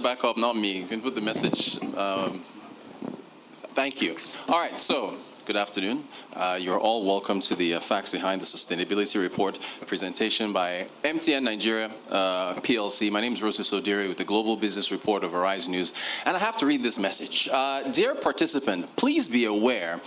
back up, not me. You can put the message. Thank you. All right, so good afternoon. You're all welcome to the Facts Behind the Sustainability Report presentation by MTN Nigeria PLC. My name is Rosu Sodiri with the Global Business Report of Arise News, and I have to read this message. Dear participant, please be aware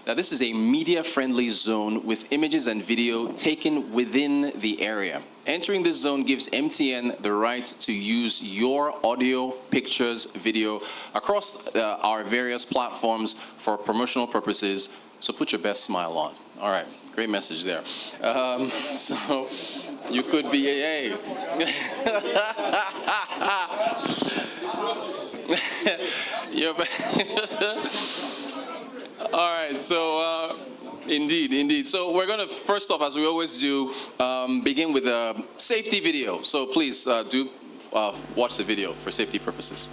that this is a media-friendly zone with images and video taken within the area. Entering this zone gives MTN the right to use your audio, pictures, video across our various platforms for promotional purposes. So put your best smile on. All right, great message there. So you could be AA. All right, so indeed. So we're going to, first off, as we always do, begin with a safety video. So please do watch the video for safety purposes.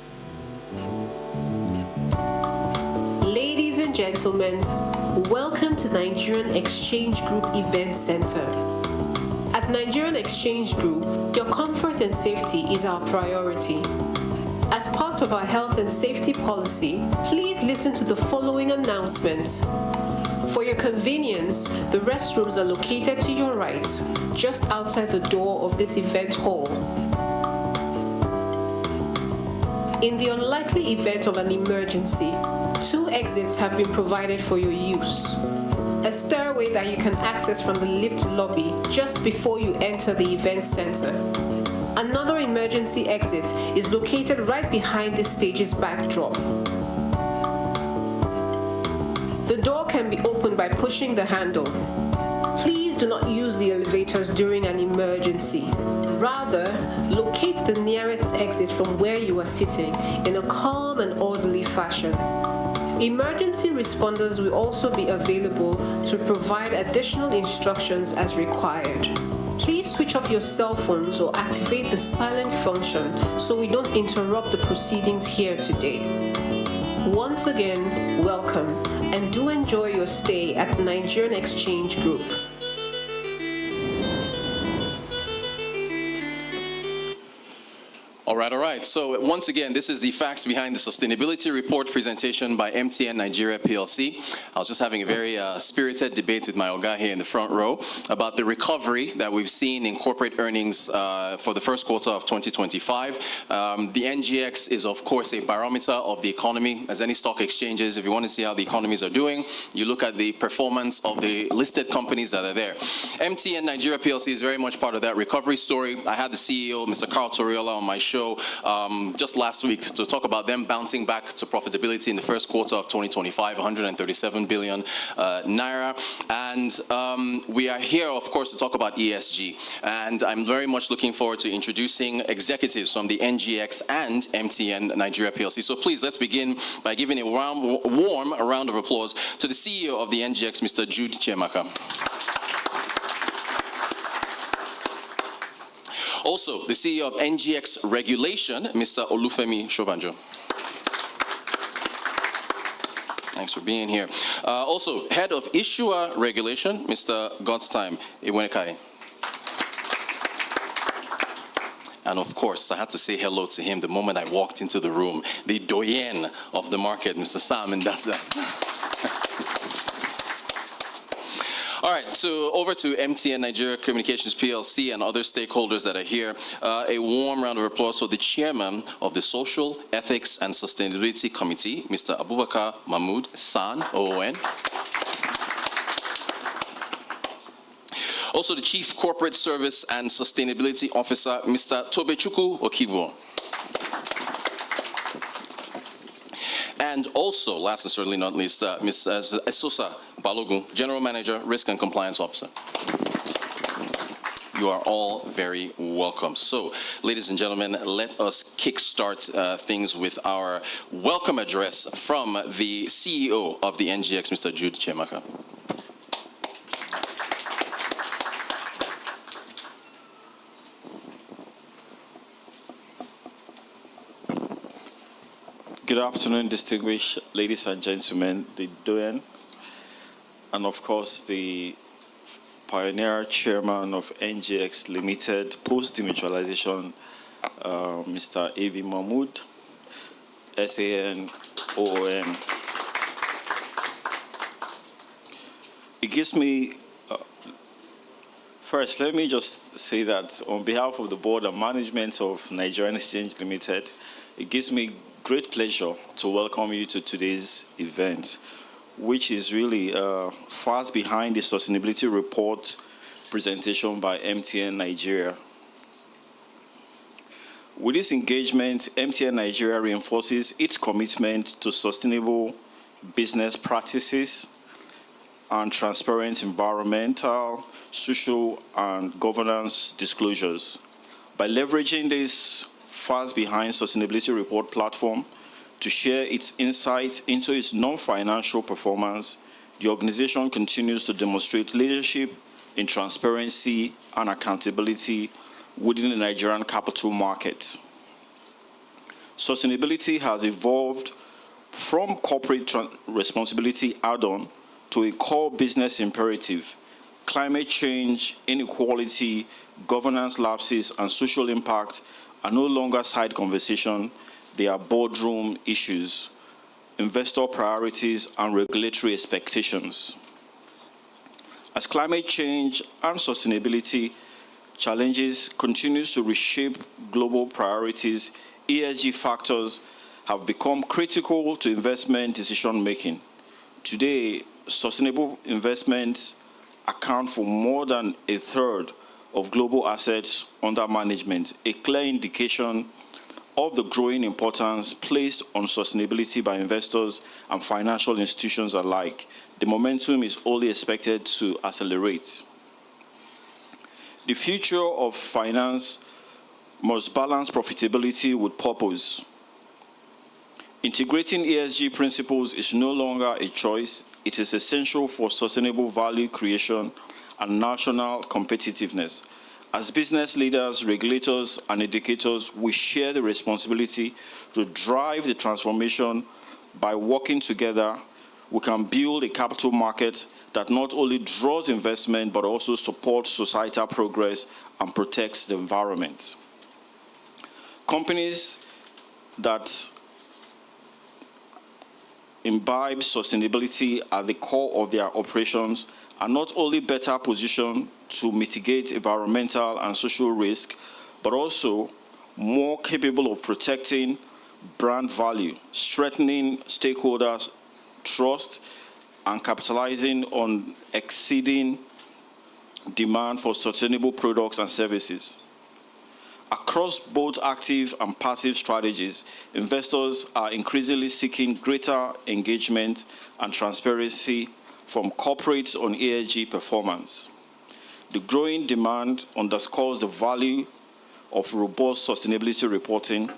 Ladies and gentlemen, welcome to Nigerian Exchange Group Event Center. At Nigerian Exchange Group, your comfort and safety is our priority. As part of our health and safety policy, please listen to the following announcement. For your convenience, the restrooms are located to your right, just outside the door of this event hall. In the unlikely event of an emergency, 2 exits have been provided for your use. A stairway that you can access from the lift lobby just before you enter the event center. Another emergency exit is located right behind the stage's backdrop. The door can be opened by pushing the handle. Please do not use the elevators during an emergency. Rather, locate the nearest exit from where you are sitting in a calm and orderly fashion. Emergency responders will also be available to provide additional instructions as required. Please switch off your cell phones or activate the silent function so we don't interrupt the proceedings here today. Once again, welcome, and do enjoy your stay at Nigerian Exchange Group. All right. So once again, this is the Facts Behind the Sustainability Report presentation by MTN Nigeria PLC. I was just having a very spirited debate with my Oga here in the front row about the recovery that we've seen in corporate earnings for the first quarter of 2025. The NGX is, of course, a barometer of the economy. As any stock exchanges, if you want to see how the economies are doing, you look at the performance of the listed companies that are there. MTN Nigeria PLC is very much part of that recovery story. I had the CEO, Mr. Carl Toriola, on my show just last week to talk about them bouncing back to profitability in the first quarter of 2025, 137 billion naira. And we are here, of course, to talk about ESG. And I'm very much looking forward to introducing executives from the NGX and MTN Nigeria PLC. So please, let's begin by giving a warm round of applause to the CEO of the NGX, Mr. Jude Chiemaka. Also, the CEO of NGX Regulation, Mr. Olufemi Shobanjo. Thanks for being here. Also, Head of Issuer Regulation, Mr. Godstime Iwenekai. And of course, I had to say hello to him the moment I walked into the room, the doyen of the market, Mr. Sam Ndasa. All right, so over to MTN Nigeria Communications PLC and other stakeholders that are here. A warm round of applause for the chairman of the Social, Ethics and Sustainability Committee, Mr. Abubakar Mahmood San, OON. Also the Chief Corporate Service and Sustainability Officer, Mr. Tobechukwu Okibo. And also, last and certainly not least, Ms. Esosa Balogun, General Manager, Risk and Compliance Officer. You are all very welcome. So, ladies and gentlemen, let us kickstart things with our welcome address from the CEO of the NGX, Mr. Jude Chiemaka. Good afternoon, distinguished ladies and gentlemen, the Doyen, and of course the pioneer chairman of NGX Limited post-demutualization, Mr. A.V. Mahmood, SANOON. It gives me, first, let me just say that on behalf of the board and management of Nigerian Exchange Limited, it gives me great pleasure to welcome you to today's event, which is really fast behind the sustainability report presentation by MTN Nigeria. With this engagement, MTN Nigeria reinforces its commitment to sustainable business practices and transparent environmental, social, and governance disclosures. By leveraging this fast behind sustainability report platform to share its insights into its non-financial performance, the organization continues to demonstrate leadership in transparency and accountability within the Nigerian capital market. Sustainability has evolved from corporate responsibility add-on to a core business imperative. Climate change, inequality, governance lapses, and social impact are no longer side conversation, they are boardroom issues, investor priorities, and regulatory expectations. As climate change and sustainability challenges continues to reshape global priorities, ESG factors have become critical to investment decision-making. Today, sustainable investments account for more than a third of global assets under management, a clear indication of the growing importance placed on sustainability by investors and financial institutions alike. The momentum is only expected to accelerate. The future of finance must balance profitability with purpose. Integrating ESG principles is no longer a choice, it is essential for sustainable value creation and national competitiveness. As business leaders, regulators, and educators, we share the responsibility to drive the transformation. By working together, we can build a capital market that not only draws investment, but also supports societal progress and protects the environment. Companies that imbibe sustainability at the core of their operations are not only better positioned to mitigate environmental and social risk, but also more capable of protecting brand value, strengthening stakeholders' trust, and capitalizing on exceeding demand for sustainable products and services. Across both active and passive strategies, investors are increasingly seeking greater engagement and transparency from corporates on ESG performance. The growing demand underscores the value of robust sustainability reporting.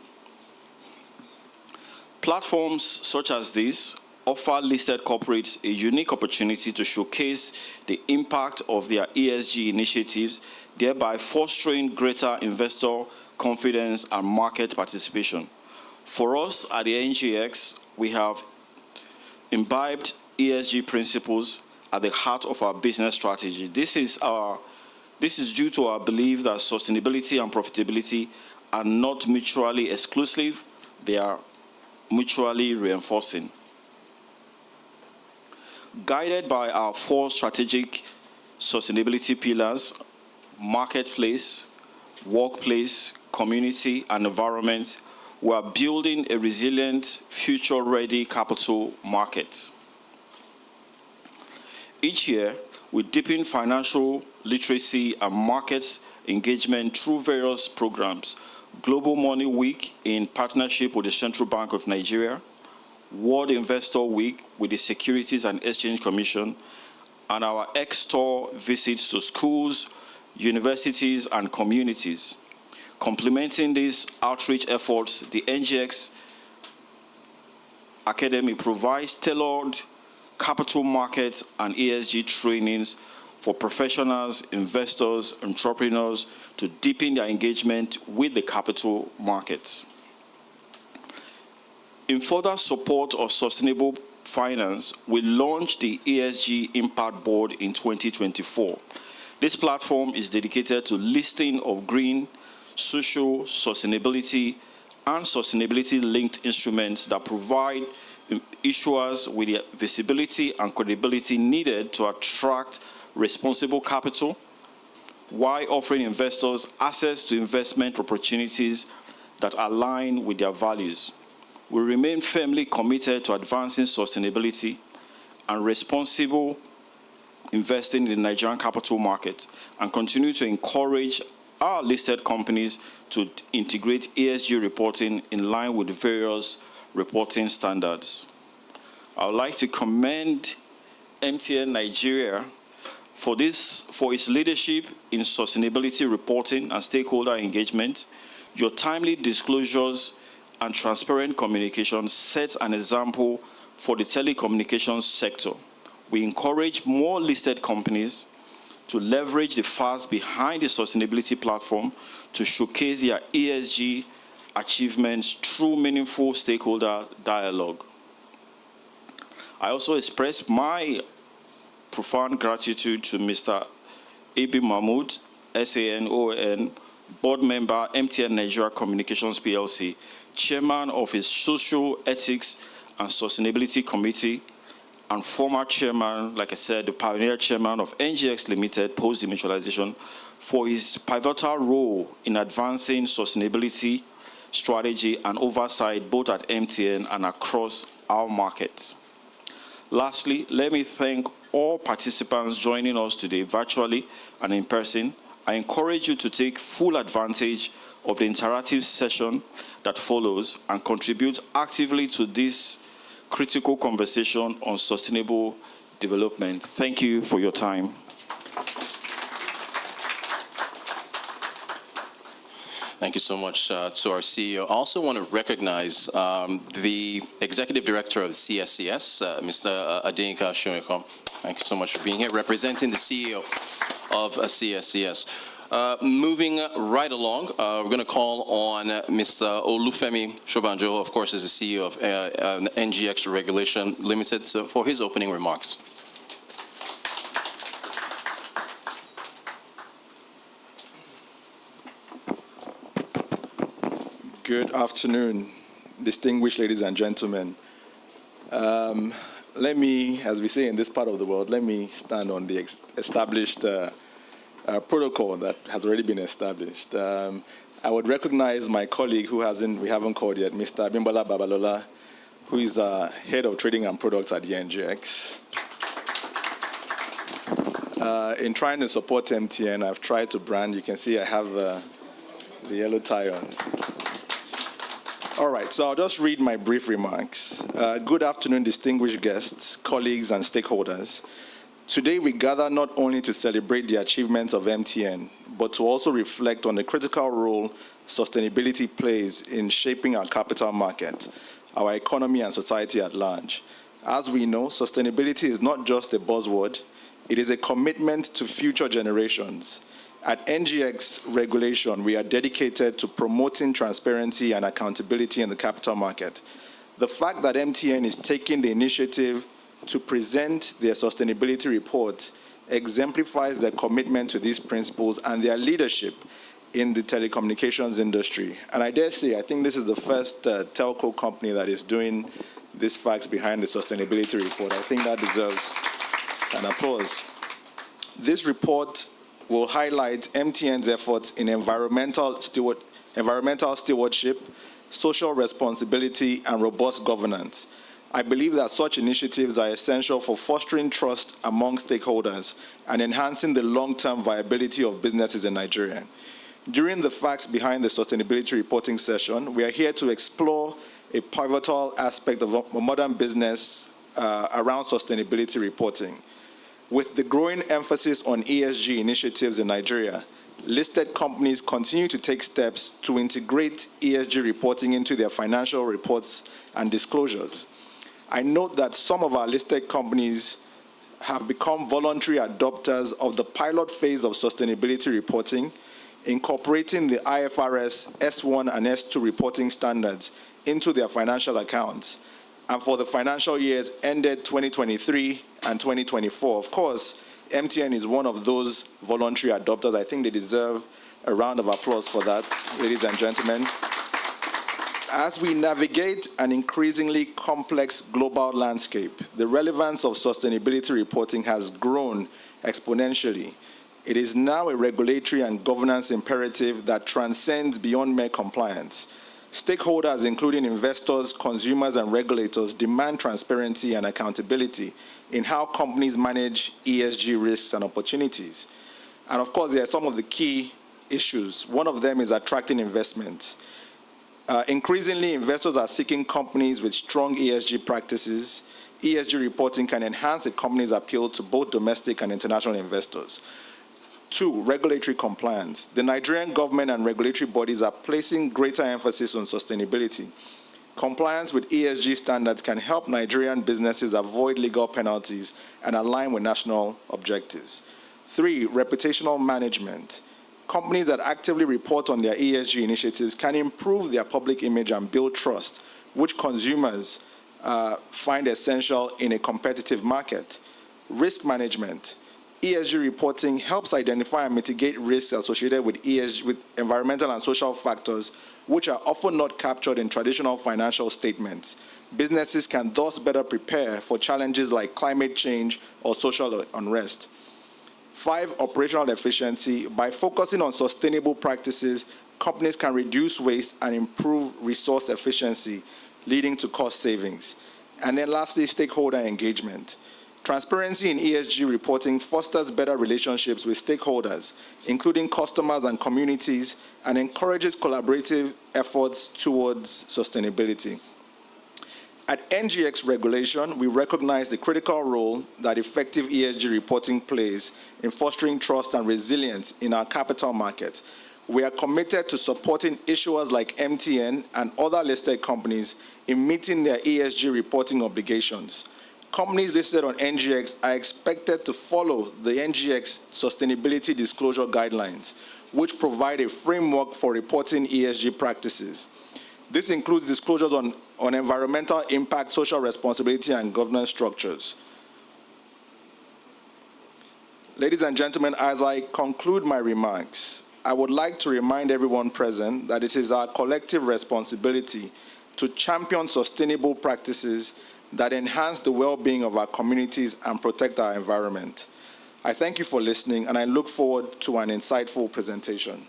Platforms such as this offer listed corporates a unique opportunity to showcase the impact of their ESG initiatives, thereby fostering greater investor confidence and market participation. For us at the NGX, we have imbibed ESG principles at the heart of our business strategy. This is due to our belief that sustainability and profitability are not mutually exclusive, they are mutually reinforcing. Guided by our 4 strategic sustainability pillars: marketplace, workplace, community, and environment, we are building a resilient, future-ready capital market. Each year, we deepen financial literacy and market engagement through various programs: Global Money Week in partnership with the Central Bank of Nigeria, World Investor Week with the Securities and Exchange Commission, and our X-Store visits to schools, universities, and communities. Complementing these outreach efforts, the NGX Academy provides tailored capital market and ESG trainings for professionals, investors, entrepreneurs to deepen their engagement with the capital markets. In further support of sustainable finance, we launched the ESG Impact Board in 2024. This platform is dedicated to listing of green, social, sustainability, and sustainability-linked instruments that provide issuers with the visibility and credibility needed to attract responsible capital, while offering investors access to investment opportunities that align with their values. We remain firmly committed to advancing sustainability and responsible investing in the Nigerian capital market, and continue to encourage our listed companies to integrate ESG reporting in line with various reporting standards. I would like to commend MTN Nigeria for its leadership in sustainability reporting and stakeholder engagement. Your timely disclosures and transparent communication sets an example for the telecommunications sector. We encourage more listed companies to leverage the facts behind the sustainability platform to showcase their ESG achievements through meaningful stakeholder dialogue. I also express my profound gratitude to Mr. A.B. Mahmood, SANON, board member, MTN Nigeria Communications PLC, chairman of his Social Ethics and Sustainability Committee, and former chairman, like I said, the pioneer chairman of NGX Limited post-demutualization, for his pivotal role in advancing sustainability strategy and oversight both at MTN and across our markets. Lastly, let me thank all participants joining us today virtually and in person. I encourage you to take full advantage of the interactive session that follows and contribute actively to this critical conversation on sustainable development. Thank you for your time. Thank you so much to our CEO. I also want to recognize the Executive Director of CSCS, Mr. Adeyinka Shomekom. Thank you so much for being here, representing the CEO of CSCS. Moving right along, we're going to call on Mr. Olufemi Shobanjo, of course, is the CEO of NGX Regulation Limited, for his opening remarks. Good afternoon, distinguished ladies and gentlemen. Let me, as we say in this part of the world, let me stand on the established protocol that has already been established. I would recognize my colleague who we haven't called yet, Mr. Abimbola Babalola, who is Head of Trading and Products at the NGX. In trying to support MTN, I've tried to brand. You can see I have the yellow tie on. All right, so I'll just read my brief remarks. Good afternoon, distinguished guests, colleagues, and stakeholders. Today, we gather not only to celebrate the achievements of MTN, but to also reflect on the critical role sustainability plays in shaping our capital market, our economy, and society at large. As we know, sustainability is not just a buzzword, it is a commitment to future generations. At NGX Regulation, we are dedicated to promoting transparency and accountability in the capital market. The fact that MTN is taking the initiative to present their sustainability report exemplifies their commitment to these principles and their leadership in the telecommunications industry. And I dare say, I think this is the first telco company that is doing these facts behind the sustainability report. I think that deserves an applause. This report will highlight MTN's efforts in environmental stewardship, social responsibility, and robust governance. I believe that such initiatives are essential for fostering trust among stakeholders and enhancing the long-term viability of businesses in Nigeria. During the facts behind the sustainability reporting session, we are here to explore a pivotal aspect of a modern business around sustainability reporting. With the growing emphasis on ESG initiatives in Nigeria, listed companies continue to take steps to integrate ESG reporting into their financial reports and disclosures. I note that some of our listed companies have become voluntary adopters of the pilot phase of sustainability reporting, incorporating the IFRS S1 and S2 reporting standards into their financial accounts. And for the financial years ended 2023 and 2024, of course, MTN is one of those voluntary adopters. I think they deserve a round of applause for that, ladies and gentlemen. As we navigate an increasingly complex global landscape, the relevance of sustainability reporting has grown exponentially. It is now a regulatory and governance imperative that transcends beyond mere compliance. Stakeholders, including investors, consumers, and regulators, demand transparency and accountability in how companies manage ESG risks and opportunities. And of course, there are some of the key issues. One of them is attracting investment. Increasingly, investors are seeking companies with strong ESG practices. ESG reporting can enhance a company's appeal to both domestic and international investors. 2, regulatory compliance. The Nigerian government and regulatory bodies are placing greater emphasis on sustainability. Compliance with ESG standards can help Nigerian businesses avoid legal penalties and align with national objectives. 3, reputational management. Companies that actively report on their ESG initiatives can improve their public image and build trust, which consumers find essential in a competitive market. Risk management. ESG reporting helps identify and mitigate risks associated with environmental and social factors, which are often not captured in traditional financial statements. Businesses can thus better prepare for challenges like climate change or social unrest. 5, operational efficiency. By focusing on sustainable practices, companies can reduce waste and improve resource efficiency, leading to cost savings. And then lastly, stakeholder engagement. Transparency in ESG reporting fosters better relationships with stakeholders, including customers and communities, and encourages collaborative efforts towards sustainability. At NGX Regulation, we recognize the critical role that effective ESG reporting plays in fostering trust and resilience in our capital market. We are committed to supporting issuers like MTN and other listed companies in meeting their ESG reporting obligations. Companies listed on NGX are expected to follow the NGX Sustainability Disclosure Guidelines, which provide a framework for reporting ESG practices. This includes disclosures on environmental impact, social responsibility, and governance structures. Ladies and gentlemen, as I conclude my remarks, I would like to remind everyone present that it is our collective responsibility to champion sustainable practices that enhance the well-being of our communities and protect our environment. I thank you for listening, and I look forward to an insightful presentation.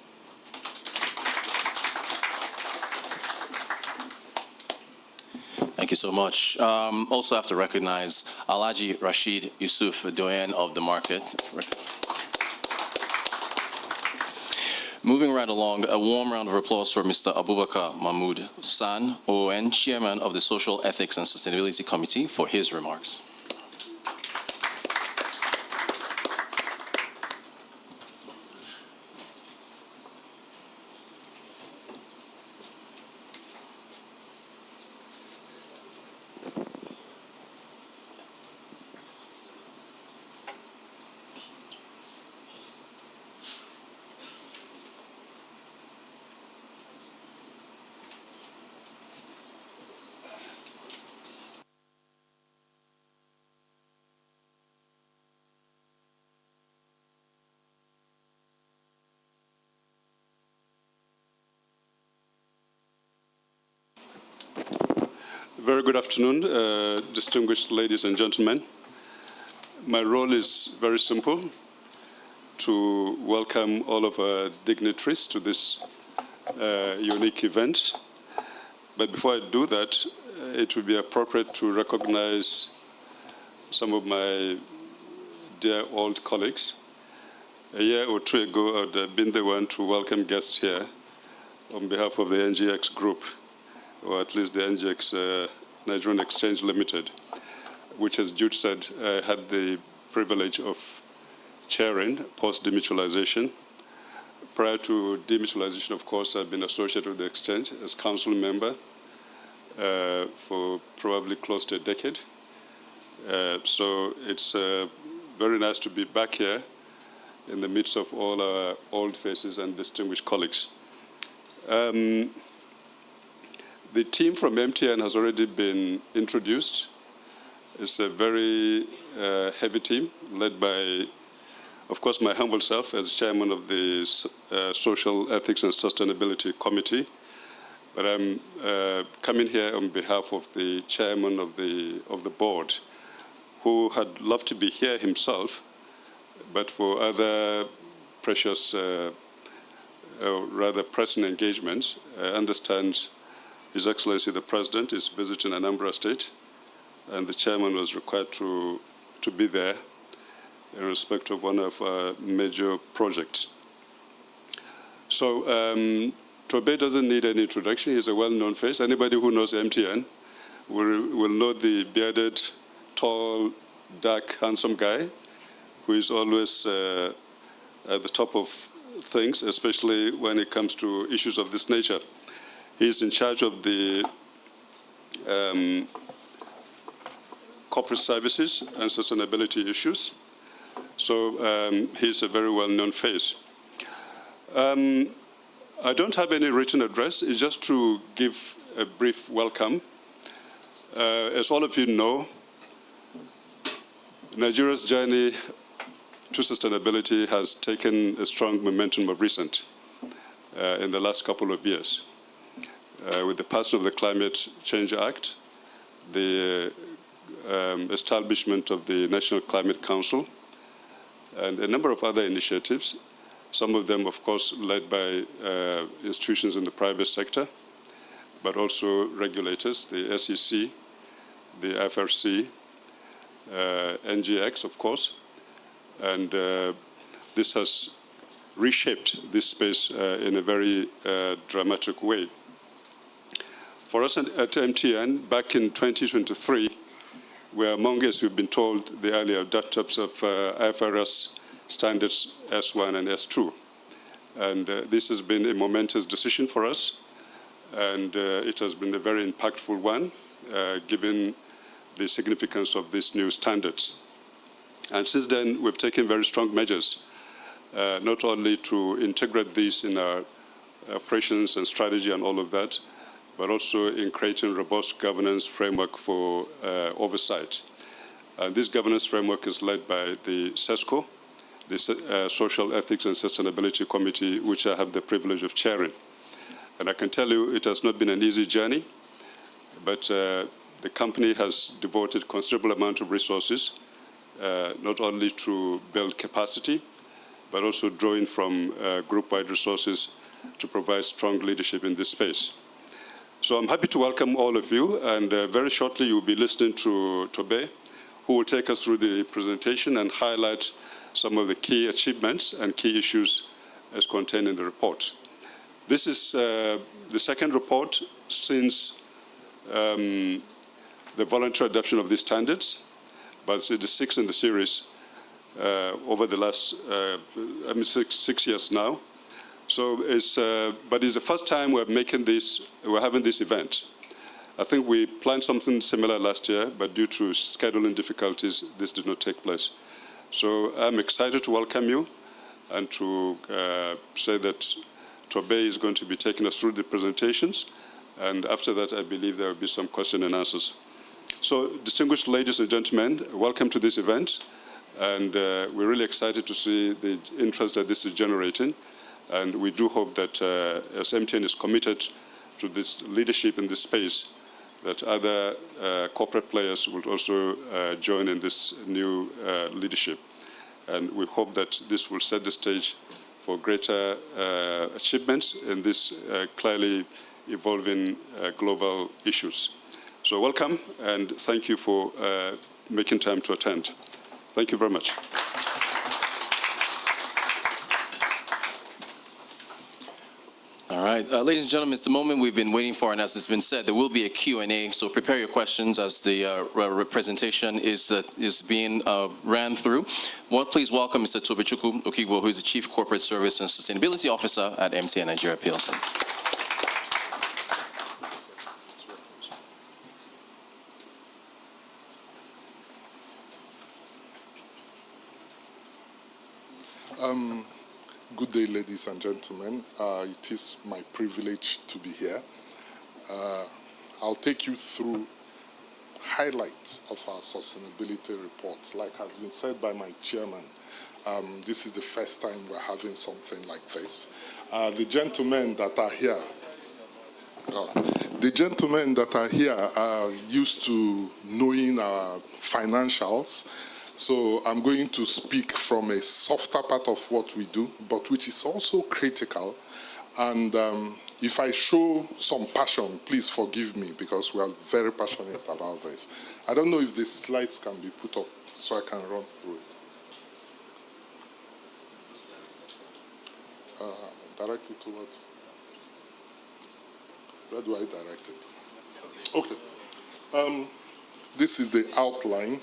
Thank you so much. Also have to recognize Alhaji Rashid Yusuf, doyen of the market. Moving right along, a warm round of applause for Mr. Abubakar Mahmood San, ON, Chairman of the Social Ethics and Sustainability Committee, for his remarks. Very good afternoon, distinguished ladies and gentlemen. My role is very simple: to welcome all of our dignitaries to this unique event. But before I do that, it would be appropriate to recognize some of my dear old colleagues. A year or two ago, I'd been the one to welcome guests here on behalf of the NGX Group, or at least the NGX Nigerian Exchange Limited, which, as Jude said, I had the privilege of chairing post-demutualization. Prior to demutualization, of course, I've been associated with the exchange as council member for probably close to a decade. So it's very nice to be back here in the midst of all our old faces and distinguished colleagues. The team from MTN has already been introduced. It's a very heavy team led by, of course, my humble self as chairman of the Social Ethics and Sustainability Committee, But I'm coming here on behalf of the chairman of the board, who had loved to be here himself, but for other precious, rather pressing engagements, I understand His Excellency the President is visiting Anambra State, and the chairman was required to be there in respect of one of our major projects. So Tobe doesn't need any introduction. He's a well-known face. Anybody who knows MTN will know the bearded, tall, dark, handsome guy who is always at the top of things, especially when it comes to issues of this nature. He's in charge of the corporate services and sustainability issues. So he's a very well-known face. I don't have any written address. It's just to give a brief welcome. As all of you know, Nigeria's journey to sustainability has taken a strong momentum of recent in the last couple of years. With the passing of the Climate Change Act, the establishment of the National Climate Council, and a number of other initiatives, some of them, of course, led by institutions in the private sector, but also regulators, the SEC, the FRC, NGX, of course, and this has reshaped this space in a very dramatic way. For us at MTN, back in 2023, we're among, as we've been told, the early adopters of IFRS standards S1 and S2. And this has been a momentous decision for us, and it has been a very impactful one, given the significance of these new standards. And since then, we've taken very strong measures, not only to integrate these in our operations and strategy and all of that, but also in creating a robust governance framework for oversight. This governance framework is led by the SESCO, the Social Ethics and Sustainability Committee, which I have the privilege of chairing. And I can tell you it has not been an easy journey, but the company has devoted considerable amount of resources, not only to build capacity, but also drawing from group-wide resources to provide strong leadership in this space. So I'm happy to welcome all of you, and very shortly you'll be listening to Tobe, who will take us through the presentation and highlight some of the key achievements and key issues as contained in the report. This is the second report since the voluntary adoption of these standards, but it's the sixth in the series over the last, six years now. So but it's the first time we're having this event. I think we planned something similar last year, but due to scheduling difficulties, this did not take place. So I'm excited to welcome you and to say that Tobe is going to be taking us through the presentations. And after that, I believe there will be some question and answers. So distinguished ladies and gentlemen, welcome to this event. And we're really excited to see the interest that this is generating. And we do hope that as MTN is committed to this leadership in this space, that other corporate players will also join in this new leadership. And we hope that this will set the stage for greater achievements in these clearly evolving global issues. So welcome, and thank you for making time to attend. Thank you very much. All right, ladies and gentlemen, it's the moment we've been waiting for, and as it's been said, there will be a Q&A, so prepare your questions as the presentation is being ran through. Please welcome Mr. Tobechukwu Okigbo, who is the Chief Corporate Service and Sustainability Officer at MTN Nigeria PLC. Good day, ladies and gentlemen. It is my privilege to be here. I'll take you through highlights of our sustainability report. Like has been said by my chairman, this is the first time we're having something like this. The gentlemen that are here, The gentlemen that are here are used to knowing our financials, so I'm going to speak from a softer part of what we do, but which is also critical. And if I show some passion, please forgive me, because we are very passionate about this. I don't know if the slides can be put up so I can run through it. Direct it towards. Where do I direct it? Okay. This is the outline.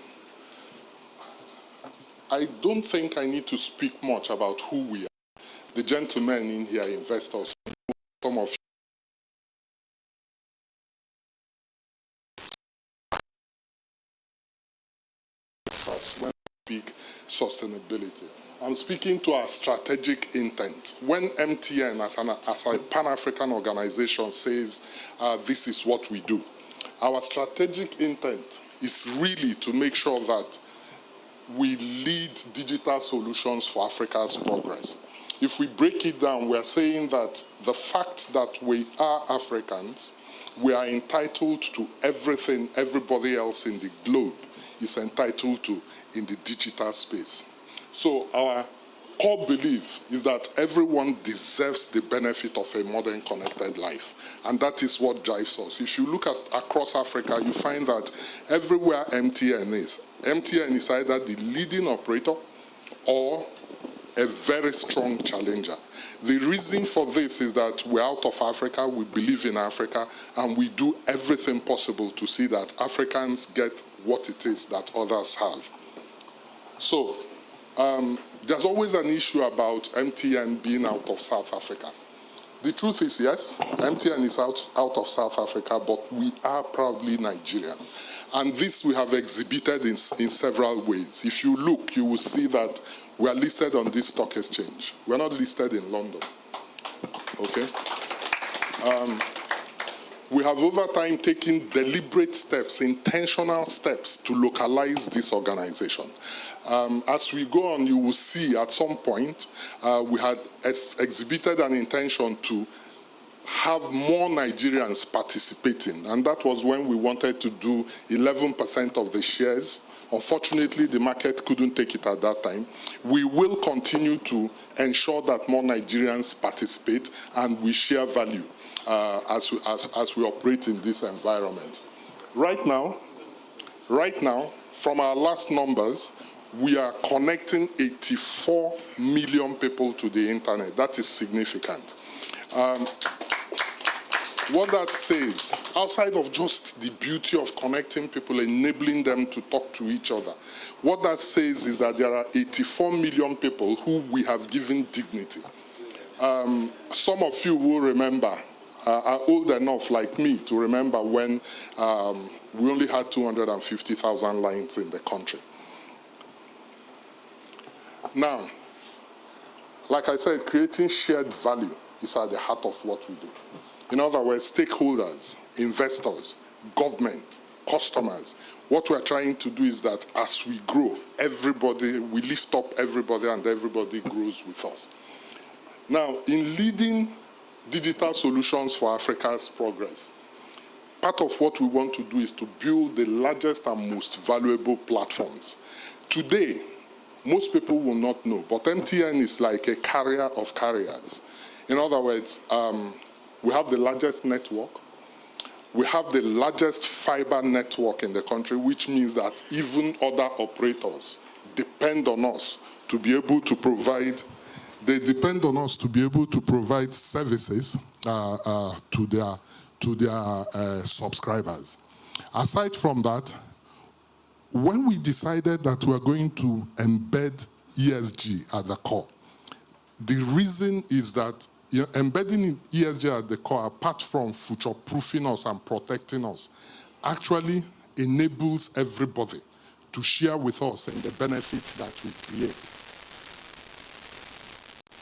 I don't think I need to speak much about who we are. The gentlemen in here, investors, some of you when we speak sustainability. I'm speaking to our strategic intent. When MTN, as a Pan-African organization, says this is what we do, our strategic intent is really to make sure that we lead digital solutions for Africa's progress. If we break it down, we're saying that the fact that we are Africans, we are entitled to everything everybody else in the globe is entitled to in the digital space. So our core belief is that everyone deserves the benefit of a modern connected life. And that is what drives us. If you look at across Africa, you find that everywhere MTN is either the leading operator or a very strong challenger. The reason for this is that we're out of Africa, we believe in Africa, and we do everything possible to see that Africans get what it is that others have. So, there's always an issue about MTN being out of South Africa. The truth is, yes, MTN is out of South Africa, but we are proudly Nigerian. And this we have exhibited in several ways. If you look, you will see that we are listed on this stock exchange. We're not listed in London, okay? We have over time taken deliberate steps, intentional steps to localize this organization. As we go on, you will see at some point we had exhibited an intention to have more Nigerians participating, and that was when we wanted to do 11% of the shares. Unfortunately, the market couldn't take it at that time. We will continue to ensure that more Nigerians participate and we share value as we operate in this environment. Right now, from our last numbers, we are connecting 84 million people to the internet. That is significant. What that says, outside of just the beauty of connecting people, enabling them to talk to each other, what that says is that there are 84 million people who we have given dignity. Some of you will remember, are old enough like me to remember when we only had 250,000 lines in the country. Now, like I said, creating shared value is at the heart of what we do. In other words, stakeholders, investors, government, customers. What we're trying to do is that as we grow, we lift up everybody and everybody grows with us. Now, in leading digital solutions for Africa's progress, part of what we want to do is to build the largest and most valuable platforms. Today, most people will not know, but MTN is like a carrier of carriers. In other words, we have the largest network. We have the largest fiber network in the country, which means that even other operators depend on us to be able to provide. They depend on us to be able to provide services to their subscribers. Aside from that, when we decided that we are going to embed ESG at the core, the reason is that embedding ESG at the core, apart from future-proofing us and protecting us, actually enables everybody to share with us in the benefits that we create.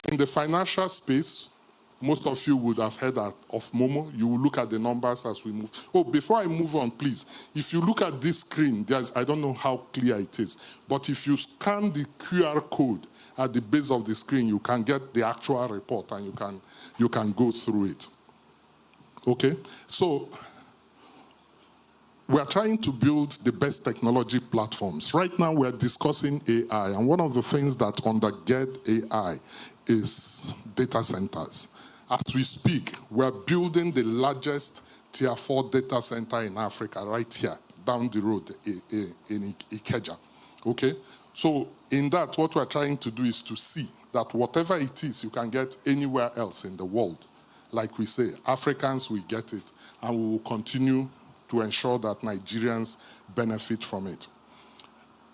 In the financial space, most of you would have heard of Momo. You will look at the numbers as we move. Oh, before I move on, please, if you look at this screen, I don't know how clear it is, but if you scan the QR code at the base of the screen, you can get the actual report and you can go through it. Okay? So we are trying to build the best technology platforms. Right now, we're discussing AI, and one of the things that undergird AI is data centers. As we speak, we're building the largest Tier 4 data center in Africa right here, down the road in Ikeja. Okay? So in that, what we're trying to do is to see that whatever it is you can get anywhere else in the world, like we say, Africans will get it, and we will continue to ensure that Nigerians benefit from it.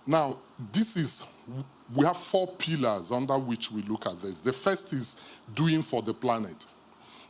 Now, we have 4 pillars under which we look at this. The first is doing for the planet.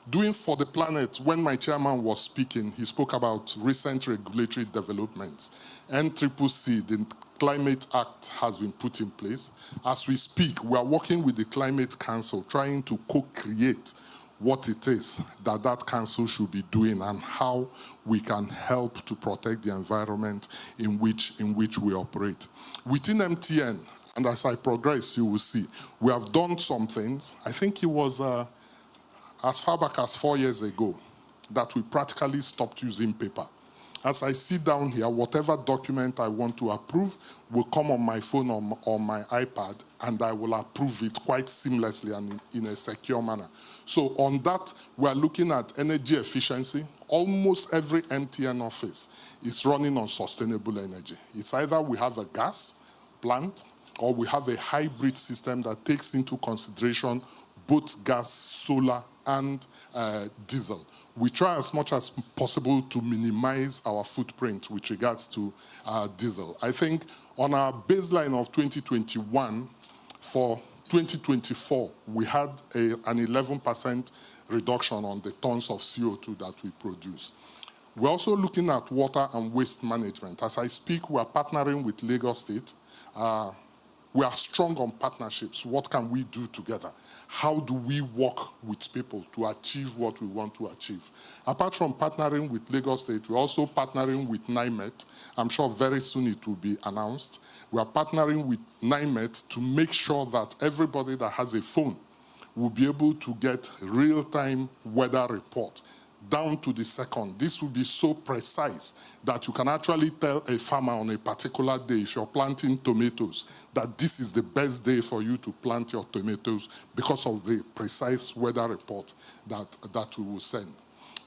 Doing for the planet, when my chairman was speaking, he spoke about recent regulatory developments. NCCC, the Climate Act, has been put in place. As we speak, we are working with the Climate Council, trying to co-create what it is that that council should be doing and how we can help to protect the environment in which we operate. Within MTN, and as I progress, you will see, we have done some things. I think it was as far back as 4 years ago that we practically stopped using paper. As I sit down here, whatever document I want to approve will come on my phone or on my iPad, and I will approve it quite seamlessly and in a secure manner. So on that, we're looking at energy efficiency. Almost every MTN office is running on sustainable energy. It's either we have a gas plant or we have a hybrid system that takes into consideration both gas, solar, and diesel. We try as much as possible to minimize our footprint with regards to diesel. I think on our baseline of 2021, for 2024, we had an 11% reduction on the tons of CO2 that we produce. We're also looking at water and waste management. As I speak, we are partnering with Lagos State. We are strong on partnerships. What can we do together? How do we work with people to achieve what we want to achieve? Apart from partnering with Lagos State, we're also partnering with NIMET. I'm sure very soon it will be announced. We are partnering with NIMET to make sure that everybody that has a phone will be able to get real-time weather report down to the second. This will be so precise that you can actually tell a farmer on a particular day, if you're planting tomatoes, that this is the best day for you to plant your tomatoes because of the precise weather report that we will send.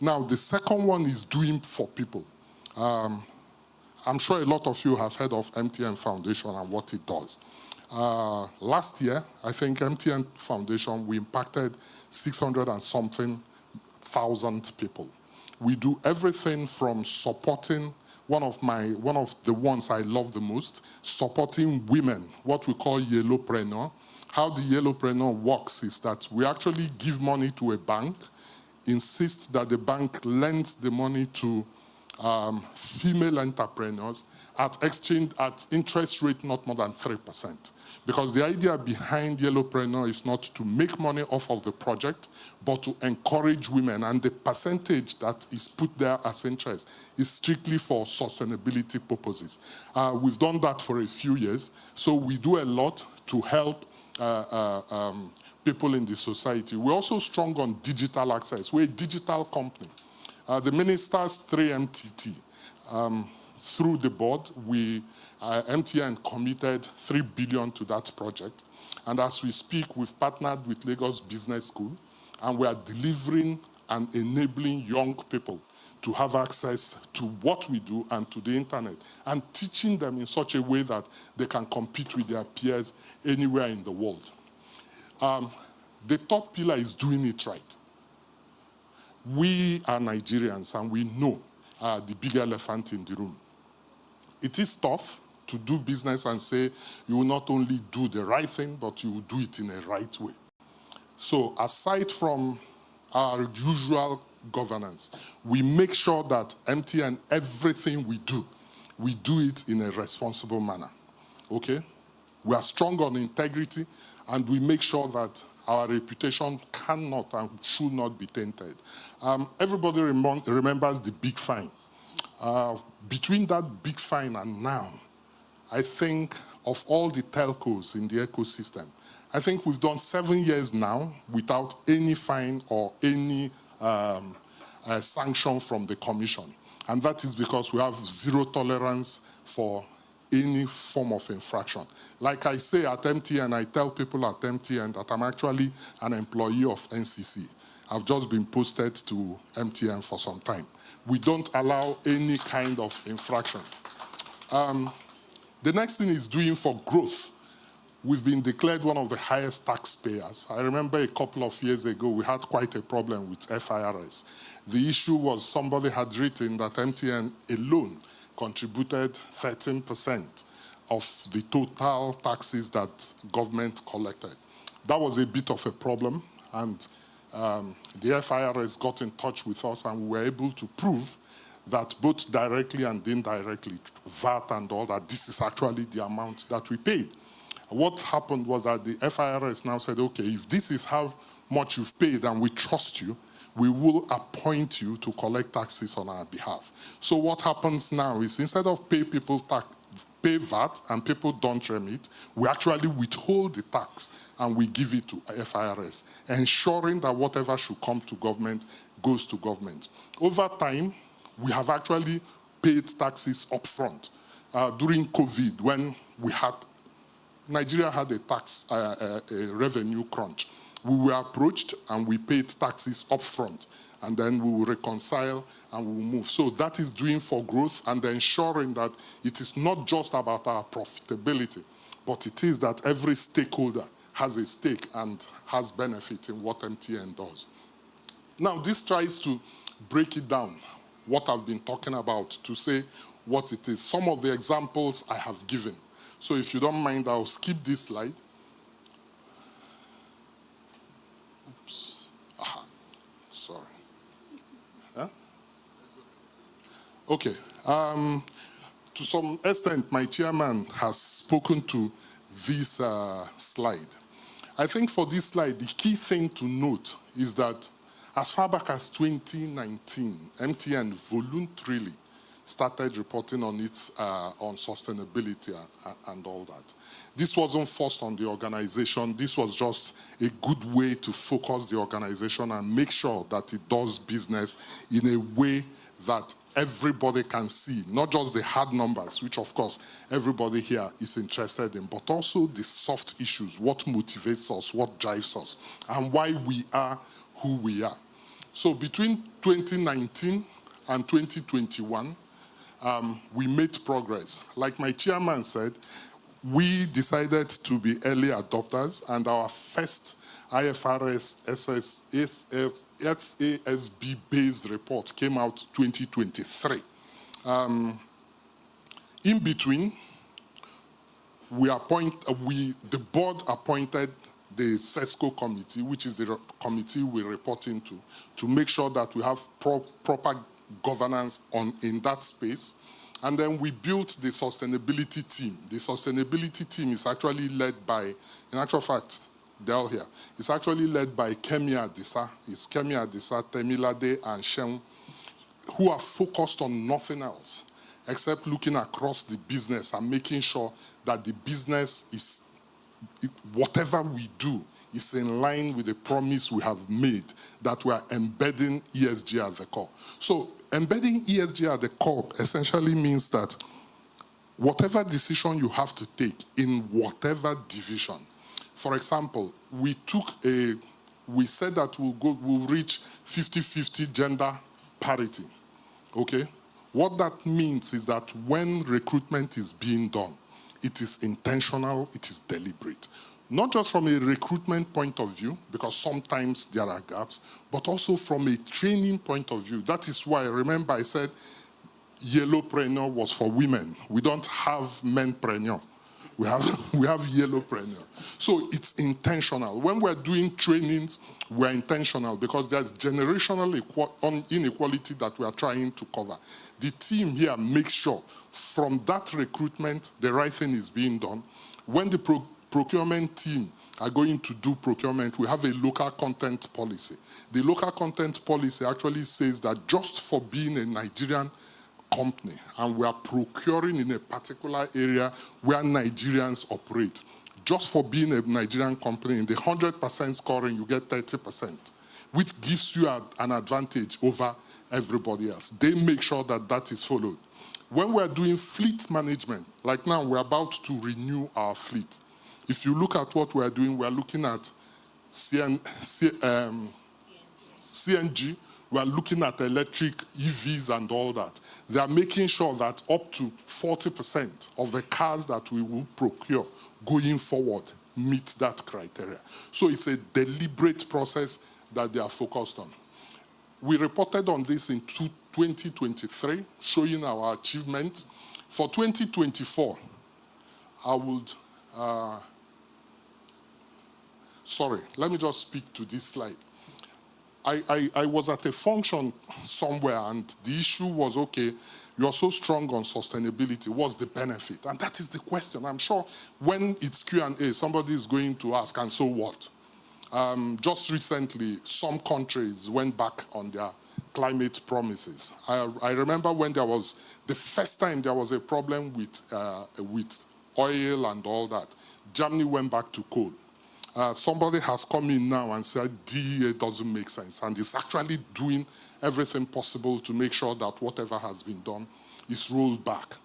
Now, the second one is doing for people. I'm sure a lot of you have heard of MTN Foundation and what it does. Last year, I think MTN Foundation, we impacted 600 and something thousand people. We do everything from supporting one of the ones I love the most, supporting women, what we call yellowpreneur. How the yellowpreneur works is that we actually give money to a bank, insist that the bank lends the money to female entrepreneurs at interest rate not more than 3%. Because the idea behind Yellowpreneur is not to make money off of the project, but to encourage women. And the percentage that is put there as interest is strictly for sustainability purposes. We've done that for a few years. So we do a lot to help people in the society. We're also strong on digital access. We're a digital company. The minister's 3MTT, through the board, MTN committed 3 billion to that project. And as we speak, we've partnered with Lagos Business School, and we are delivering and enabling young people to have access to what we do and to the internet, and teaching them in such a way that they can compete with their peers anywhere in the world. The third pillar is doing it right. We are Nigerians, and we know the big elephant in the room. It is tough to do business and say you will not only do the right thing, but you will do it in a right way. So aside from our usual governance, we make sure that MTN, everything we do it in a responsible manner, okay? We are strong on integrity, and we make sure that our reputation cannot and should not be tainted. Everybody remembers the big fine. Between that big fine and now, I think of all the telcos in the ecosystem, I think we've done 7 years now without any fine or any sanction from the Commission. And that is because we have zero tolerance for any form of infraction. Like I say at MTN, I tell people at MTN that I'm actually an employee of NCC. I've just been posted to MTN for some time. We don't allow any kind of infraction. The next thing is doing for growth. We've been declared one of the highest taxpayers. I remember a couple of years ago, we had quite a problem with FIRS. The issue was somebody had written that MTN alone contributed 13% of the total taxes that government collected. That was a bit of a problem, and the FIRS got in touch with us, and we were able to prove that both directly and indirectly, VAT and all that, this is actually the amount that we paid. What happened was that the FIRS now said, okay, if this is how much you've paid and we trust you, we will appoint you to collect taxes on our behalf. So what happens now is instead of pay VAT and people don't remit, we actually withhold the tax and we give it to FIRS, ensuring that whatever should come to government goes to government. Over time, we have actually paid taxes upfront. During COVID, when Nigeria had a revenue crunch, we were approached and we paid taxes upfront, and then we will reconcile and we will move. So that is doing for growth and ensuring that it is not just about our profitability, but it is that every stakeholder has a stake and has benefit in what MTN does. Now, this tries to break it down, what I've been talking about, to say what it is. Some of the examples I have given. So if you don't mind, I'll skip this slide. Oops. Aha. Sorry. Huh? Okay. To some extent, my chairman has spoken to this slide. I think for this slide, the key thing to note is that as far back as 2019, MTN voluntarily started reporting on its on sustainability and all that. This wasn't forced on the organization. This was just a good way to focus the organization and make sure that it does business in a way that everybody can see, not just the hard numbers, which of course everybody here is interested in, but also the soft issues, what motivates us, what drives us, and why we are who we are. So between 2019 and 2021, we made progress. Like my chairman said, we decided to be early adopters, and our first IFRS SASB-based report came out 2023. In between, the board appointed the SESCO committee, which is the committee we report into, to make sure that we have proper governance in that space. And then we built the sustainability team. The sustainability team is actually led by, in actual fact, Del here, it's actually led by Kemi Adisa. It's Kemi Adisa, Temilade, and Shem, who are focused on nothing else except looking across the business and making sure that the business is, whatever we do, is in line with the promise we have made that we are embedding ESG at the core. So embedding ESG at the core essentially means that whatever decision you have to take in whatever division, for example, we said that we'll reach 50-50 gender parity, okay? What that means is that when recruitment is being done, it is intentional, it is deliberate. Not just from a recruitment point of view, because sometimes there are gaps, but also from a training point of view. That is why, remember I said yellowpreneur was for women. We don't have menpreneur. We have yellowpreneur. So it's intentional. When we're doing trainings, we're intentional because there's generational inequality that we are trying to cover. The team here makes sure from that recruitment, the right thing is being done. When the procurement team are going to do procurement, we have a local content policy. The local content policy actually says that just for being a Nigerian company and we are procuring in a particular area where Nigerians operate, just for being a Nigerian company, in the 100% scoring, you get 30%, which gives you an advantage over everybody else. They make sure that that is followed. When we're doing fleet management, like now we're about to renew our fleet. If you look at what we're doing, we're looking at CNG, we're looking at electric EVs and all that. They are making sure that up to 40% of the cars that we will procure going forward meet that criteria. So it's a deliberate process that they are focused on. We reported on this in 2023, showing our achievements. For 2024, I would, sorry, let me just speak to this slide. I was at a function somewhere and the issue was, okay, you're so strong on sustainability, what's the benefit? And that is the question. I'm sure when it's Q&A, somebody is going to ask, and so what? Just recently, some countries went back on their climate promises. I remember when there was, the first time there was a problem with oil and all that, Germany went back to coal. Somebody has come in now and said DEA doesn't make sense, and is actually doing everything possible to make sure that whatever has been done is rolled back.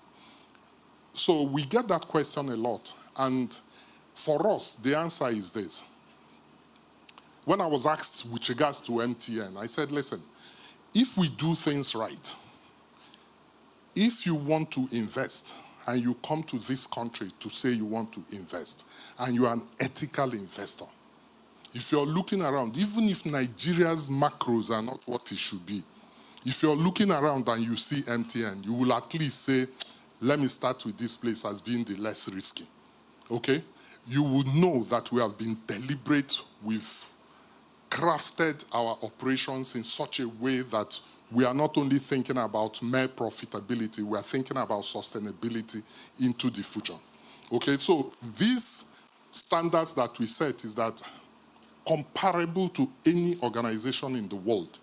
So we get that question a lot, and for us, the answer is this. When I was asked with regards to MTN, I said, listen, if we do things right, if you want to invest, and you come to this country to say you want to invest, and you are an ethical investor, if you're looking around, even if Nigeria's macros are not what it should be, if you're looking around and you see MTN, you will at least say, let me start with this place as being the less risky, okay? You would know that we have been deliberate. We've crafted our operations in such a way that we are not only thinking about mere profitability, we are thinking about sustainability into the future. Okay, so these standards that we set is that comparable to any organization in the world,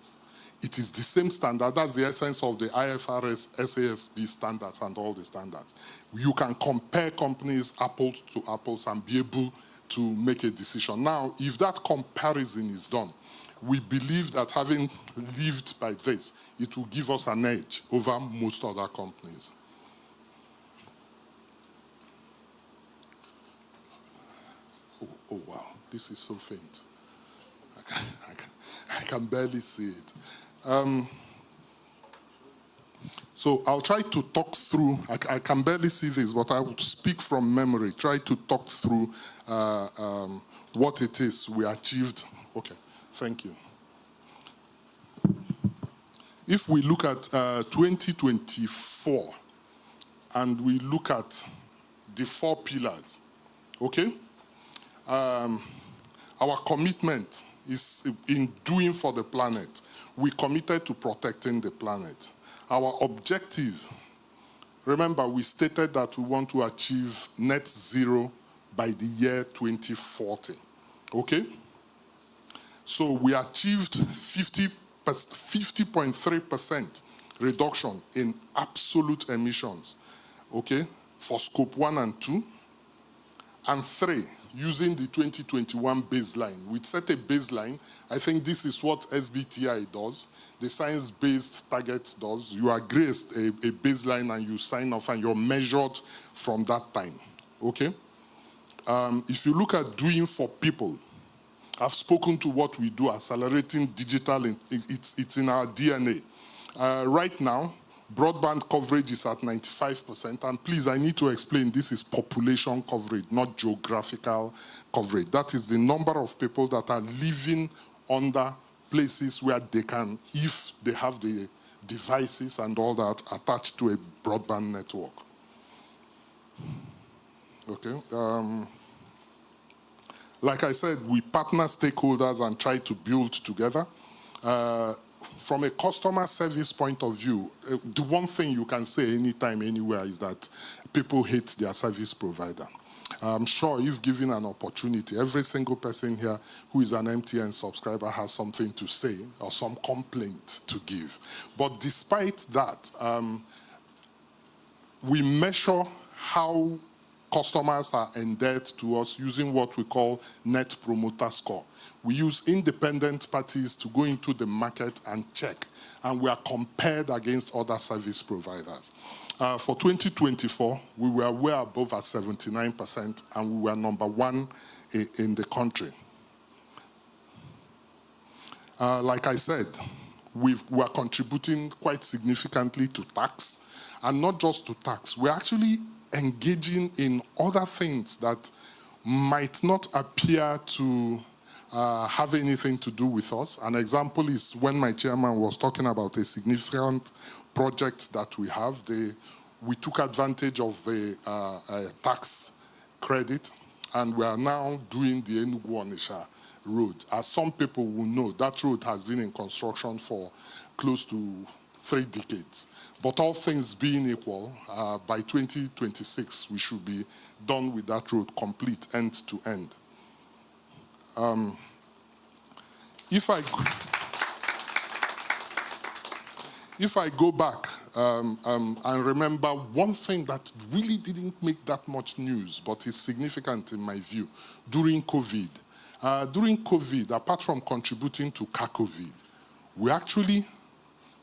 it is the same standard. That's the essence of the IFRS, SASB standards and all the standards. You can compare companies apples to apples and be able to make a decision. Now, if that comparison is done, we believe that having lived by this, it will give us an edge over most other companies. Oh wow, this is so faint. I can barely see it. So I'll try to talk through, I can barely see this, but I will speak from memory, try to talk through what it is we achieved. Okay, thank you. If we look at 2024 and we look at the 4 pillars, okay? Our commitment is in doing for the planet. We committed to protecting the planet. Our objective, remember we stated that we want to achieve net zero by the year 2040, okay? So we achieved 50.3% reduction in absolute emissions, okay, for scope 1 and 2, and 3, using the 2021 baseline. We set a baseline. I think this is what SBTI does, the science-based targets does. You agree a baseline and you sign off and you're measured from that time, okay? If you look at doing for people, I've spoken to what we do, accelerating digital, it's in our DNA. Right now, broadband coverage is at 95%, and please, I need to explain, this is population coverage, not geographical coverage. That is the number of people that are living under places where they can, if they have the devices and all that, attached to a broadband network. Okay. Like I said, we partner stakeholders and try to build together. From a customer service point of view, the one thing you can say anytime, anywhere is that people hate their service provider. I'm sure if given an opportunity, every single person here who is an MTN subscriber has something to say or some complaint to give. But despite that, we measure how customers are indebted to us using what we call Net Promoter Score. We use independent parties to go into the market and check, and we are compared against other service providers. For 2024, we were way above at 79%, and we were number one in the country. Like I said, we are contributing quite significantly to tax, and not just to tax. We're actually engaging in other things that might not appear to have anything to do with us. An example is when my chairman was talking about a significant project that we have. We took advantage of the tax credit, and we are now doing the Enugu-Onitsha road. As some people will know, that road has been in construction for close to 3 decades. But all things being equal, by 2026, we should be done with that road, complete end to end. If I go back and remember one thing that really didn't make that much news, but is significant in my view, during COVID. During COVID, apart from contributing to COVID, we actually,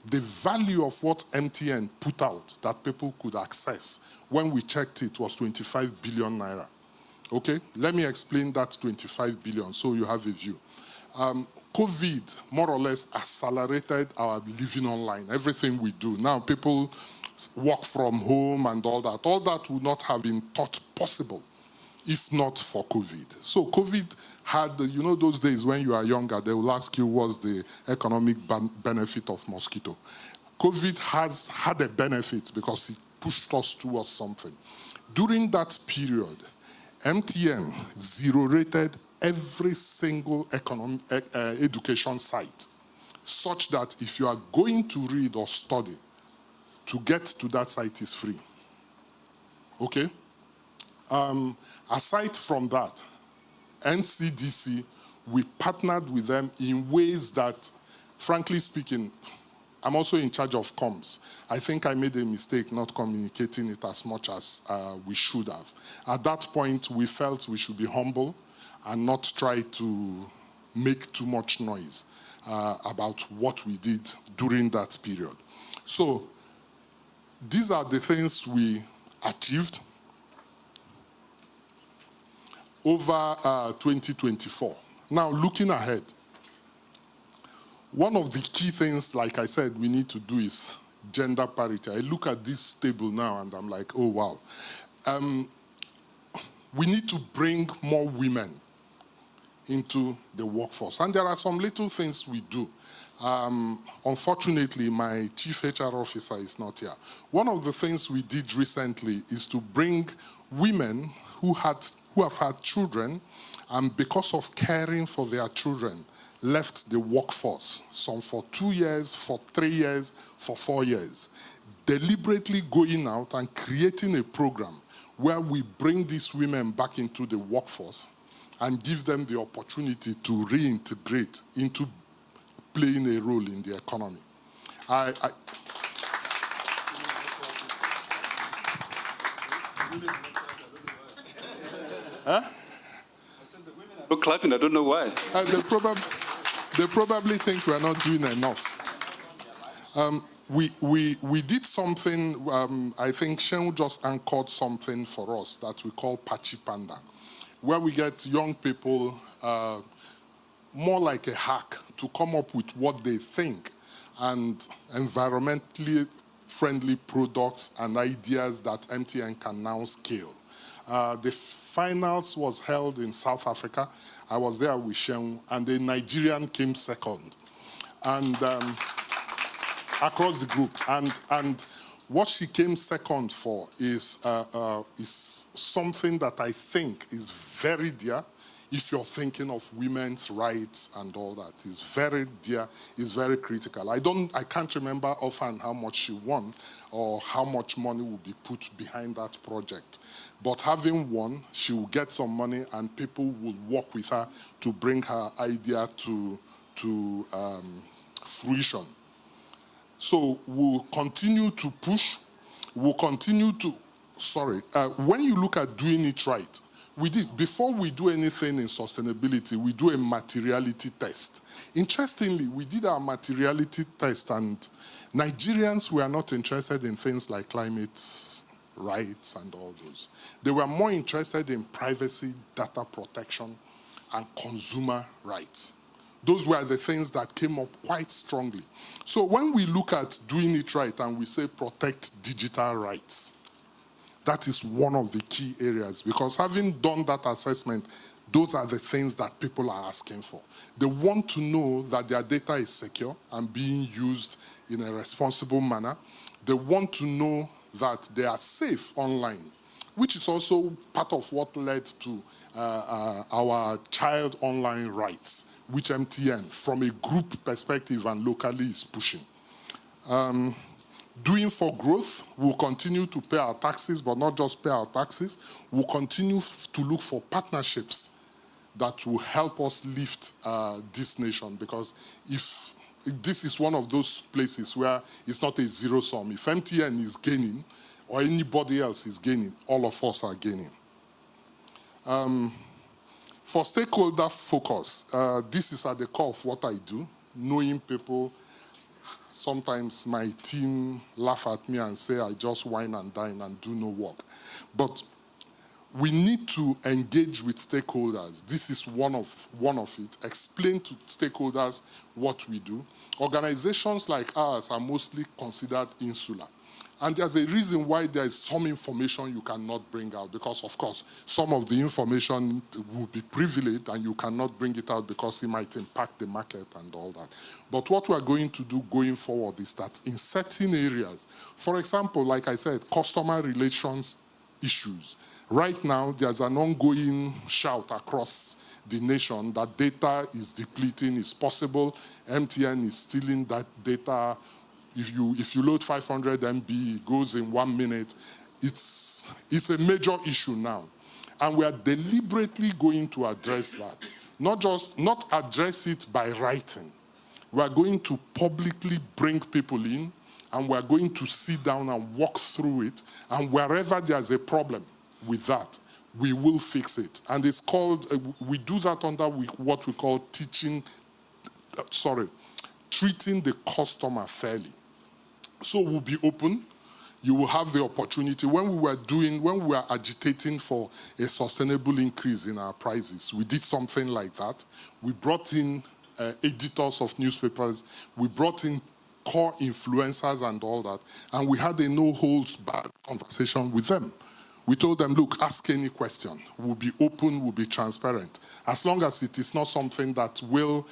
the value of what MTN put out that people could access, when we checked it, was 25 billion naira. Okay, let me explain that 25 billion so you have a view. COVID more or less accelerated our living online, everything we do. Now people work from home and all that. All that would not have been thought possible if not for COVID. So COVID had, you know those days when you are younger, they will ask you what's the economic benefit of mosquito. COVID has had a benefit because it pushed us towards something. During that period, MTN zero-rated every single education site, such that if you are going to read or study, to get to that site is free. Okay? Aside from that, NCDC, we partnered with them in ways that, frankly speaking, I'm also in charge of comms. I think I made a mistake not communicating it as much as we should have. At that point, we felt we should be humble and not try to make too much noise about what we did during that period. So these are the things we achieved over 2024. Now, looking ahead, one of the key things, like I said, we need to do is gender parity. I look at this table now and I'm like, oh, wow. We need to bring more women into the workforce. And there are some little things we do. Unfortunately, my chief HR officer is not here. One of the things we did recently is to bring women who have had children, and because of caring for their children, left the workforce, some for 2 years, for 3 years, for 4 years, deliberately going out and creating a program where we bring these women back into the workforce and give them the opportunity to reintegrate into playing a role in the economy. Huh? I said the women are not clapping, I don't know why. They probably think we're not doing enough. We did something, I think Shen just anchored something for us that we call Pachi Panda, where we get young people, more like a hack, to come up with what they think and environmentally friendly products and ideas that MTN can now scale. The finals was held in South Africa. I was there with Shen, and the Nigerian came second, and across the group. And what she came second for is something that I think is very dear. If you're thinking of women's rights and all that, is very dear, is very critical. I can't remember offhand how much she won or how much money will be put behind that project. But having won, she will get some money and people will work with her to bring her idea to fruition. So we'll continue to push. We'll continue to when you look at doing it right, before we do anything in sustainability, we do a materiality test. Interestingly, we did our materiality test, and Nigerians were not interested in things like climate rights and all those. They were more interested in privacy, data protection, and consumer rights. Those were the things that came up quite strongly. So when we look at doing it right and we say protect digital rights, that is one of the key areas, because having done that assessment, those are the things that people are asking for. They want to know that their data is secure and being used in a responsible manner. They want to know that they are safe online, which is also part of what led to our child online rights, which MTN, from a group perspective and locally, is pushing. Doing for growth, we'll continue to pay our taxes, but not just pay our taxes. We'll continue to look for partnerships that will help us lift this nation, because if this is one of those places where it's not a zero sum. If MTN is gaining or anybody else is gaining, all of us are gaining. For stakeholder focus, this is at the core of what I do, knowing people. Sometimes my team laugh at me and say I just wine and dine and do no work. But we need to engage with stakeholders. This is one of it. Explain to stakeholders what we do. Organizations like ours are mostly considered insular. And there's a reason why there is some information you cannot bring out, because, of course, some of the information will be privileged and you cannot bring it out because it might impact the market and all that. But what we're going to do going forward is that in certain areas, for example, like I said, customer relations issues. Right now, there's an ongoing shout across the nation that data is depleting. It's possible MTN is stealing that data. If you load 500 MB, it goes in 1 minute. It's a major issue now. And we are deliberately going to address that. Not address it by writing. We are going to publicly bring people in, and we are going to sit down and walk through it. And wherever there's a problem with that, we will fix it. And it's called, we do that under what we call treating the customer fairly. So we'll be open. You will have the opportunity. When we were agitating for a sustainable increase in our prices, we did something like that. We brought in editors of newspapers. We brought in core influencers and all that. And we had a no-holds-barred conversation with them. We told them, look, ask any question. We'll be open, we'll be transparent. As long as it is not something that will,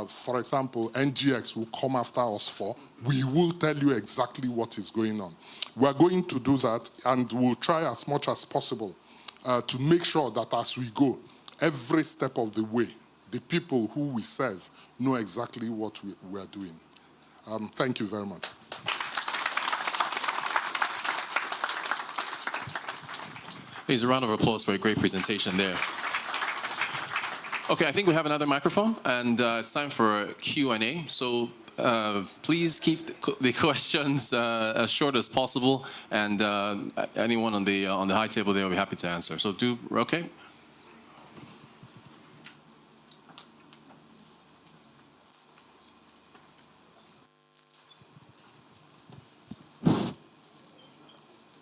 for example, NGX will come after us for, we will tell you exactly what is going on. We're going to do that, and we'll try as much as possible to make sure that as we go, every step of the way, the people who we serve know exactly what we are doing. Thank you very much. Please, a round of applause for a great presentation there. Okay, I think we have another microphone, and it's time for Q&A. So please keep the questions as short as possible, and anyone on the high table there will be happy to answer. So okay?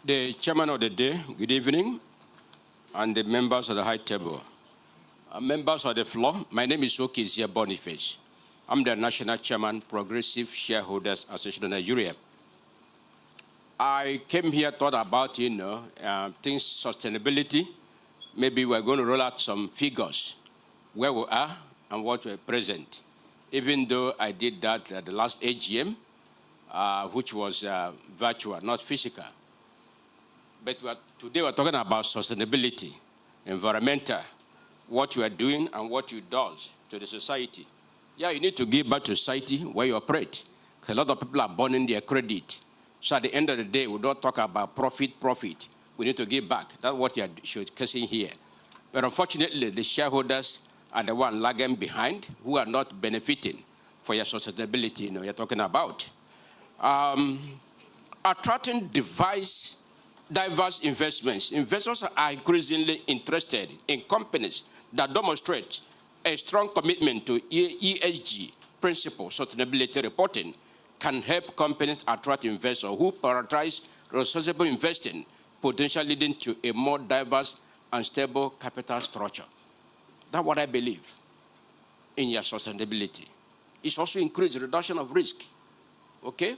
The chairman of the day, good evening, and the members of the high table. Members of the floor, my name is Okizia Boniface. I'm the national chairman, Progressive Shareholders Association of Nigeria. I came here, thought about, things sustainability. Maybe we're going to roll out some figures, where we are and what we're present. Even though I did that at the last AGM, which was virtual, not physical. But today we're talking about sustainability, environmental, what you are doing and what you do to the society. Yeah, you need to give back to society where you operate. A lot of people are burning their credit. So at the end of the day, we don't talk about profit. We need to give back. That's what you're showcasing here. But unfortunately, the shareholders are the one lagging behind who are not benefiting for your sustainability you're talking about. Attracting device diverse investments. Investors are increasingly interested in companies that demonstrate a strong commitment to ESG principles. Sustainability reporting can help companies attract investors who prioritize responsible investing, potentially leading to a more diverse and stable capital structure. That's what I believe in your sustainability. It's also increased reduction of risk, okay?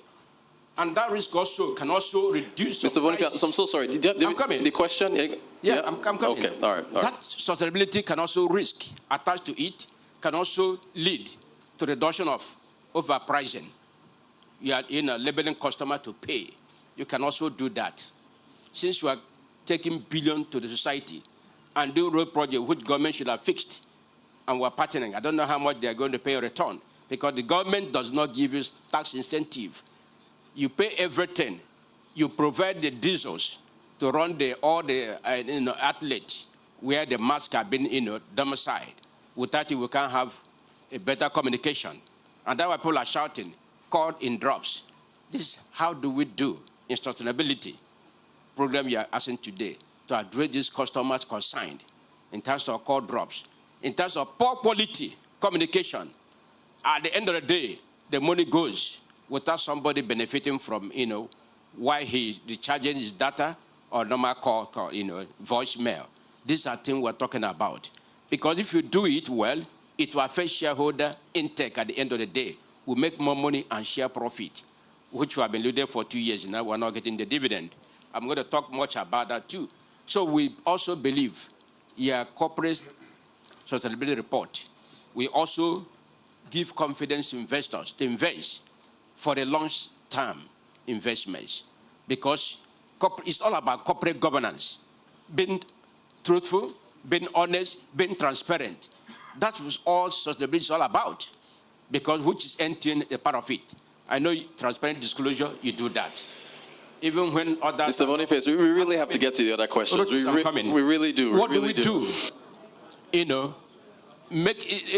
And that risk also can also reduce. Mr. Boniface, I'm so sorry. Did you I'm coming. The question? Yeah, I'm coming. Okay, all right. That sustainability can also risk attached to it, can also lead to reduction of overpricing. You are labeling customer to pay. You can also do that. Since you are taking billions to the society and do road project which government should have fixed, and we're partnering, I don't know how much they are going to pay in return, because the government does not give you tax incentive. You pay everything. You provide the diesels to run all the outlets where the masks have been domiciled. Without it, we can't have a better communication. And that's why people are shouting, caught in drops. This is how do we do in sustainability program you are asking today to address these customers consigned in terms of call drops, in terms of poor quality communication. At the end of the day, the money goes without somebody benefiting from, why he's recharging his data or normal call, voicemail. These are things we're talking about. Because if you do it well, it will affect shareholder intake at the end of the day. We make more money and share profit, which we have been doing for 2 years now. We're not getting the dividend. I'm going to talk much about that too. So we also believe, corporate sustainability report, we also give confidence to investors to invest for the long-term investments, because it's all about corporate governance, being truthful, being honest, being transparent. That's what all sustainability is all about, because which is NTN a part of it. I know transparent disclosure, you do that. Even when others... Mr. Boniface, we really have to get to the other questions. We really do. What do we do? In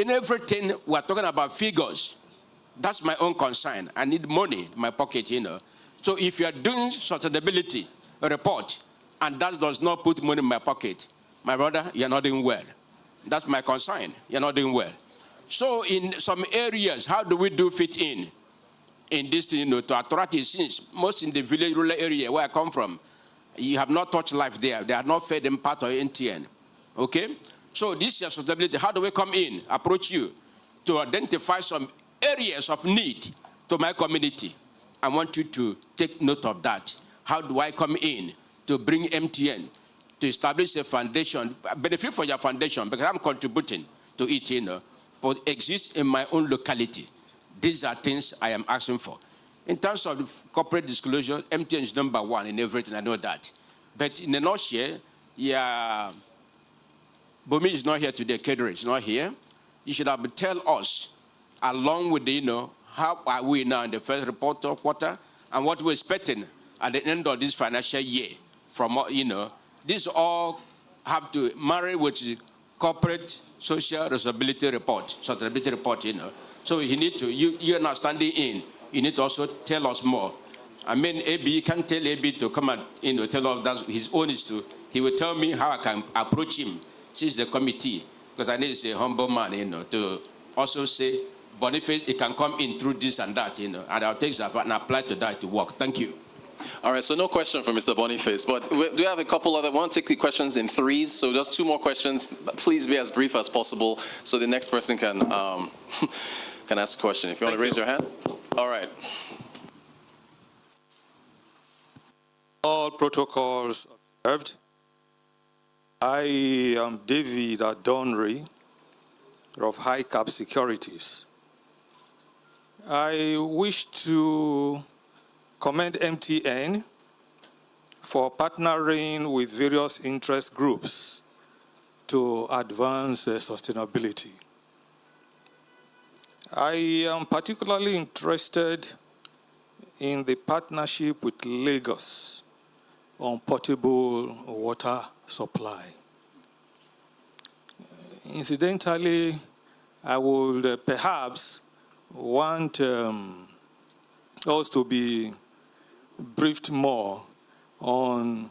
everything, we're talking about figures. That's my own concern. I need money in my pocket, So if you are doing sustainability report and that does not put money in my pocket, my brother, you're not doing well. That's my concern. You're not doing well. So in some areas, how do we do fit in this, to attract it, since most in the village, rural area where I come from, you have not touched life there. They are not fed in part of NTN. Okay? So this is sustainability. How do we come in, approach you to identify some areas of need to my community? I want you to take note of that. How do I come in to bring MTN to establish a foundation, benefit for your foundation, because I'm contributing to it, but exist in my own locality. These are things I am asking for. In terms of corporate disclosure, MTN is number one in everything, I know that. But in the nutshell, Bomi is not here today, Kedri is not here. You should have tell us, along with the, how are we now in the first quarter, and what we're expecting at the end of this financial year from, these all have to marry with the corporate social responsibility report, sustainability report, So you need to, you're not standing in, you need to also tell us more. I mean, AB, you can't tell AB to come and, tell us that his own is to, he will tell me how I can approach him since the committee, because I need to say humble man, to also say, Boniface, it can come in through this and that, and I'll take that and apply to that to work. Thank you. All right, so no question from Mr. Boniface, but do have a couple other, I want to take the questions in threes, so just 2 more questions. Please be as brief as possible so the next person can, can ask a question. If you want to raise your hand. All right. All protocols observed. I am David Adonri of High Cap Securities. I wish to commend MTN for partnering with various interest groups to advance sustainability. I am particularly interested in the partnership with Lagos on potable water supply. Incidentally, I would perhaps want us to be briefed more on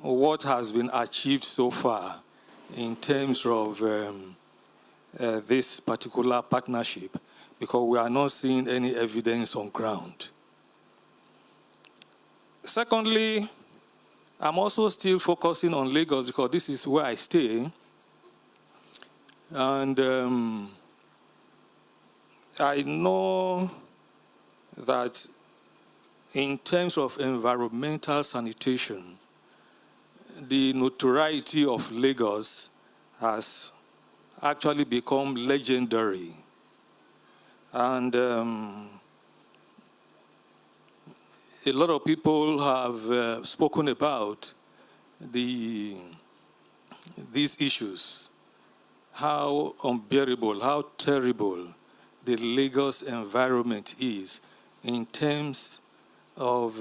what has been achieved so far in terms of this particular partnership, because we are not seeing any evidence on ground. Secondly, I'm also still focusing on Lagos because this is where I stay. And I know that in terms of environmental sanitation, the notoriety of Lagos has actually become legendary. And a lot of people have spoken about these issues, how unbearable, how terrible the Lagos environment is in terms of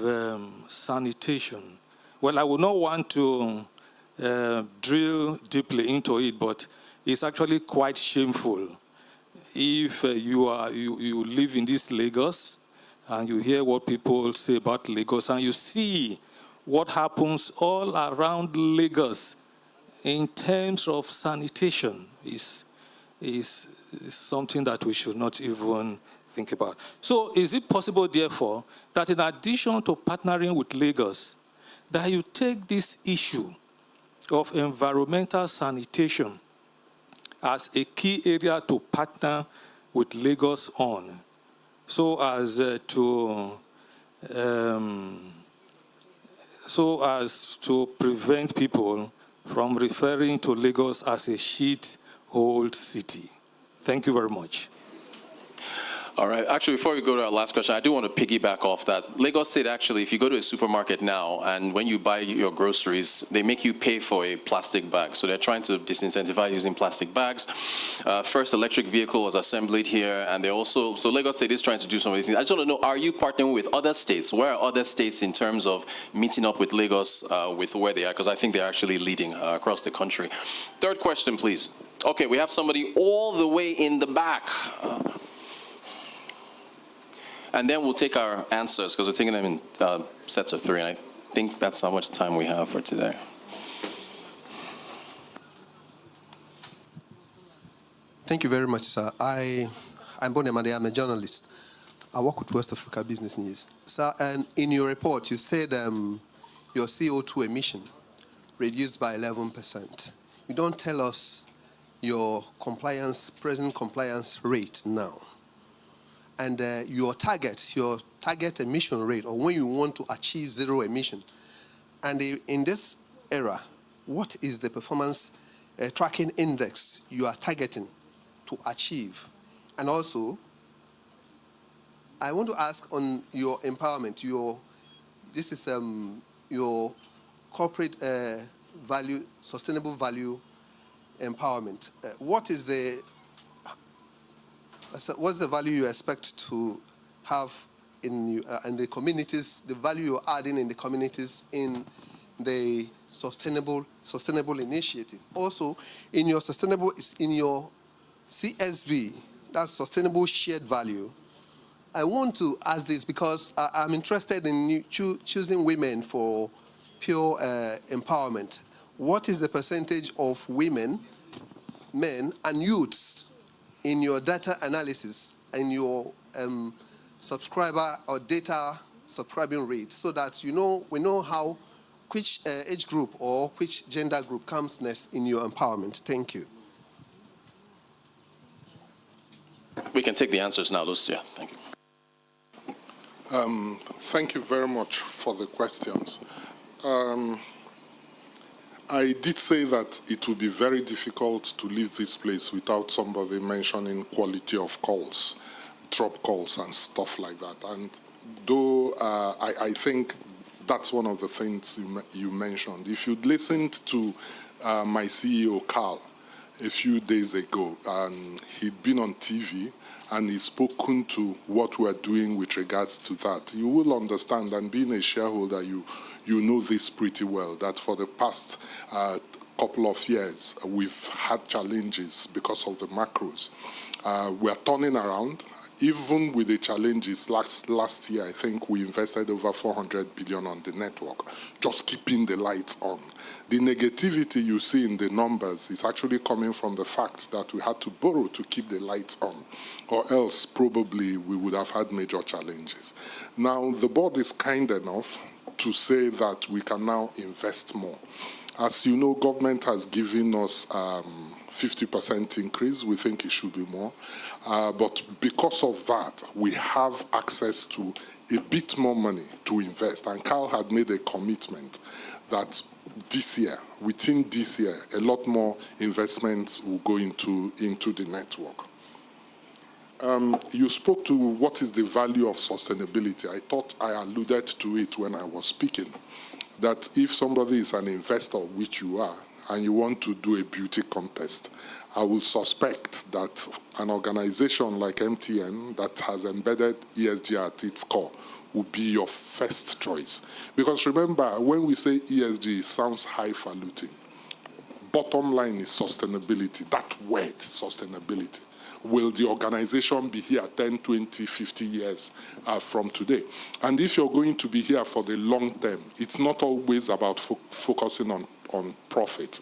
sanitation. Well, I would not want to drill deeply into it, but it's actually quite shameful if you live in this Lagos and you hear what people say about Lagos and you see what happens all around Lagos in terms of sanitation is something that we should not even think about. So is it possible, therefore, that in addition to partnering with Lagos, that you take this issue of environmental sanitation as a key area to partner with Lagos on, so as to prevent people from referring to Lagos as a shithole city? Thank you very much. All right. Actually, before we go to our last question, I do want to piggyback off that. Lagos State, actually, if you go to a supermarket now, and when you buy your groceries, they make you pay for a plastic bag. So they're trying to disincentivize using plastic bags. First electric vehicle was assembled here, and they also, so Lagos State is trying to do some of these things. I just want to know, are you partnering with other states? Where are other states in terms of meeting up with Lagos with where they are? Because I think they're actually leading across the country. Third question, please. Okay, we have somebody all the way in the back. And then we'll take our answers, because we're taking them in sets of 3, and I think that's how much time we have for today. Thank you very much, sir. I'm Bonemade, I'm a journalist. I work with West Africa Business News. Sir, and in your report, you said your CO2 emission reduced by 11%. You don't tell us your present compliance rate now. And your target emission rate, or when you want to achieve zero emission. And in this era, what is the performance tracking index you are targeting to achieve? And also, I want to ask on your empowerment, this is your corporate value, sustainable value empowerment. What's the value you expect to have in the communities, the value you're adding in the communities in the sustainable initiative? Also, in your CSV, that's sustainable shared value, I want to ask this because I'm interested in choosing women for pure empowerment. What is the percentage of women, men, and youths in your data analysis and your subscriber or data subscribing rate, so that we know how which age group or which gender group comes next in your empowerment? Thank you. We can take the answers now, Lucia. Thank you. Thank you very much for the questions. I did say that it would be very difficult to leave this place without somebody mentioning quality of calls, drop calls and stuff like that. And though I think that's one of the things you mentioned. If you'd listened to my CEO, Carl, a few days ago, and he'd been on TV, and he's spoken to what we're doing with regards to that, you will understand, and being a shareholder, you know this pretty well, that for the past couple of years, we've had challenges because of the macros. We're turning around. even with the challenges, last year, I think we invested over 400 billion on the network, just keeping the lights on. The negativity you see in the numbers is actually coming from the fact that we had to borrow to keep the lights on, or else probably we would have had major challenges. Now, the board is kind enough to say that we can now invest more. As you know, government has given us 50% increase. We think it should be more. But because of that, we have access to a bit more money to invest. And Carl had made a commitment that this year, within this year, a lot more investments will go into the network. You spoke to what is the value of sustainability. I thought I alluded to it when I was speaking, that if somebody is an investor, which you are, and you want to do a beauty contest, I will suspect that an organization like MTN that has embedded ESG at its core would be your first choice. Because remember, when we say ESG, it sounds highfalutin. Bottom line is sustainability, that word, sustainability. Will the organization be here 10, 20, 50 years from today? And if you're going to be here for the long term, it's not always about focusing on profit,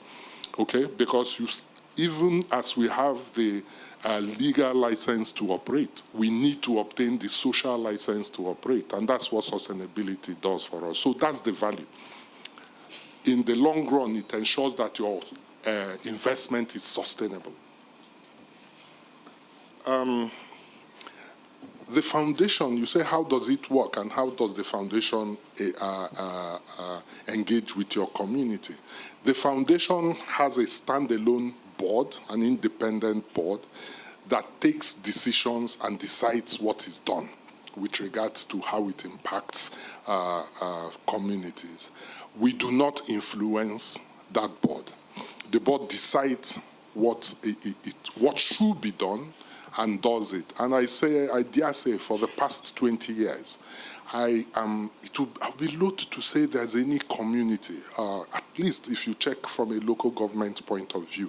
okay? Because even as we have the legal license to operate, we need to obtain the social license to operate, and that's what sustainability does for us. So that's the value. In the long run, it ensures that your investment is sustainable. The foundation, you say, how does it work and how does the foundation engage with your community? The foundation has a standalone board, an independent board, that takes decisions and decides what is done with regards to how it impacts communities. We do not influence that board. The board decides what should be done and does it. And I dare say, for the past 20 years, I'll be loath to say there's any community, at least if you check from a local government point of view,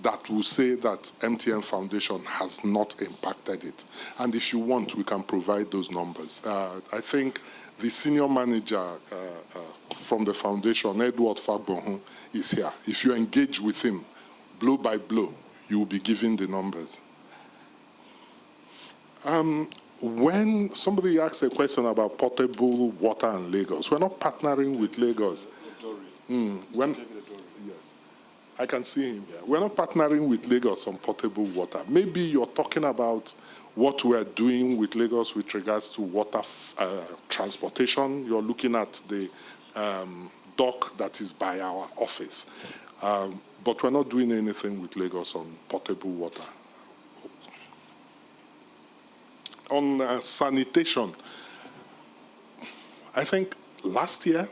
that will say that MTN Foundation has not impacted it. And if you want, we can provide those numbers. I think the senior manager from the foundation, Edward Fagbonhu, is here. If you engage with him, blow by blow, you will be given the numbers. When somebody asked a question about potable water in Lagos, we're not partnering with Lagos. Yes, I can see him here. We're not partnering with Lagos on potable water. Maybe you're talking about what we're doing with Lagos with regards to water transportation. You're looking at the dock that is by our office. But we're not doing anything with Lagos on potable water. On sanitation, I think last year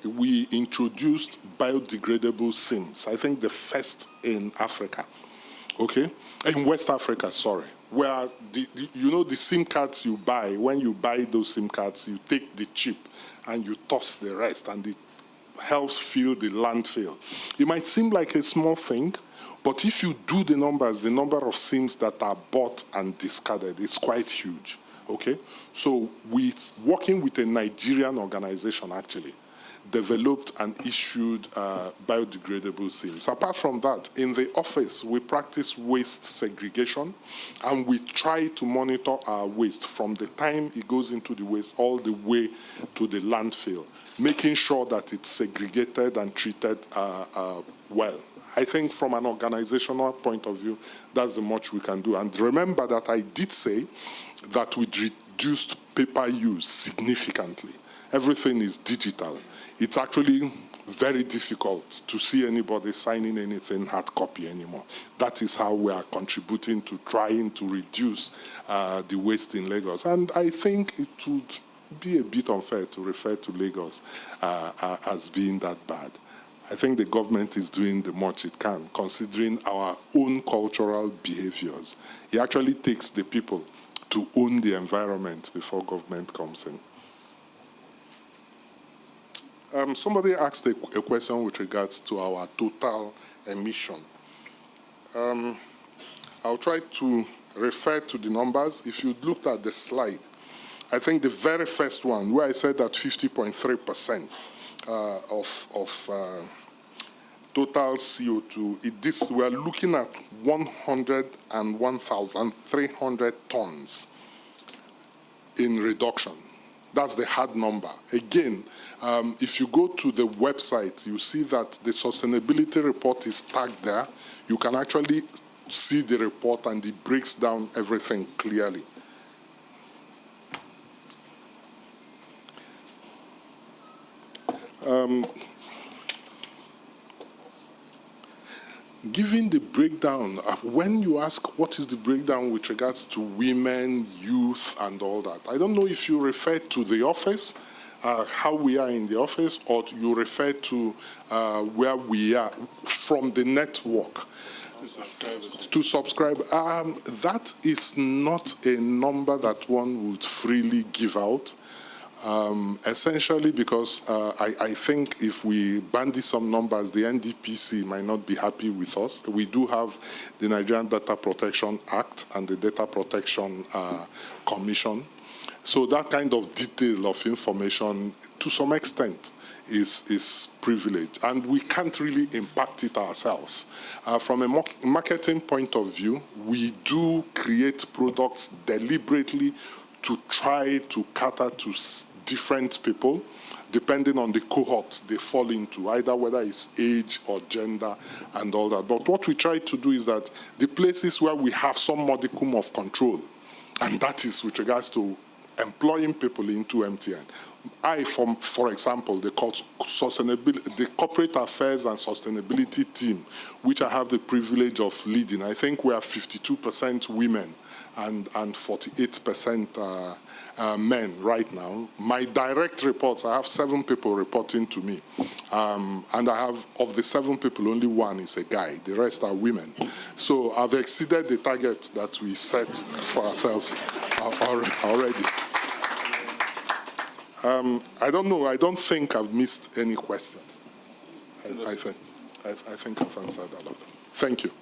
we introduced biodegradable SIMs. I think the first in Africa, okay? In West Africa, sorry. Where, you know the SIM cards you buy, when you buy those SIM cards, you take the chip and you toss the rest, and it helps fill the landfill. It might seem like a small thing, but if you do the numbers, the number of SIMs that are bought and discarded, it's quite huge, okay? So working with a Nigerian organization, actually, developed and issued biodegradable SIMs. Apart from that, in the office, we practice waste segregation, and we try to monitor our waste from the time it goes into the waste all the way to the landfill, making sure that it's segregated and treated well. I think from an organizational point of view, that's the much we can do. And remember that I did say that we reduced paper use significantly. Everything is digital. It's actually very difficult to see anybody signing anything hard copy anymore. That is how we are contributing to trying to reduce the waste in Lagos. And I think it would be a bit unfair to refer to Lagos as being that bad. I think the government is doing the much it can, considering our own cultural behaviors. It actually takes the people to own the environment before government comes in. Somebody asked a question with regards to our total emission. I'll try to refer to the numbers. If you looked at the slide, I think the very first one, where I said that 50.3% of total CO2, we are looking at 101,300 tons in reduction. That's the hard number. Again, if you go to the website, you see that the sustainability report is tagged there. You can actually see the report, and it breaks down everything clearly. Given the breakdown, when you ask what is the breakdown with regards to women, youth, and all that, I don't know if you refer to the office, how we are in the office, or you refer to where we are from the network. To subscribe. That is not a number that one would freely give out. Essentially because I think if we bandy some numbers, the NDPC might not be happy with us. We do have the Nigerian Data Protection Act and the Data Protection Commission. So that kind of detail of information, to some extent, is privileged, and we can't really impact it ourselves. From a marketing point of view, we do create products deliberately to try to cater to different people, depending on the cohorts they fall into, either whether it's age or gender and all that. But what we try to do is that the places where we have some modicum of control, and that is with regards to employing people into MTN. For example, the Corporate Affairs and Sustainability team, which I have the privilege of leading, I think we are 52% women and 48% men right now. My direct reports, I have 7 people reporting to me. And I have, of the 7 people, only 1 is a guy. The rest are women. So I've exceeded the target that we set for ourselves already. I don't know. I don't think I've missed any question. I think I've answered all of them. Thank you.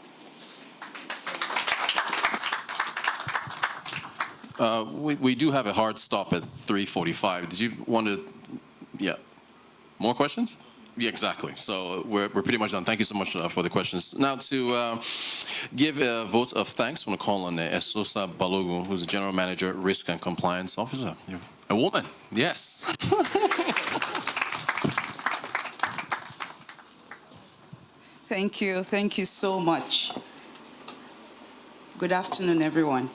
We do have a hard stop at 3:45. Did you want to, yeah, more questions? Yeah, exactly. So we're pretty much done. Thank you so much for the questions. Now to give a vote of thanks, I want to call on Esosa Balogun, who's the General Manager, Risk and Compliance Officer. You're a woman, yes. Thank you so much. Good afternoon, everyone.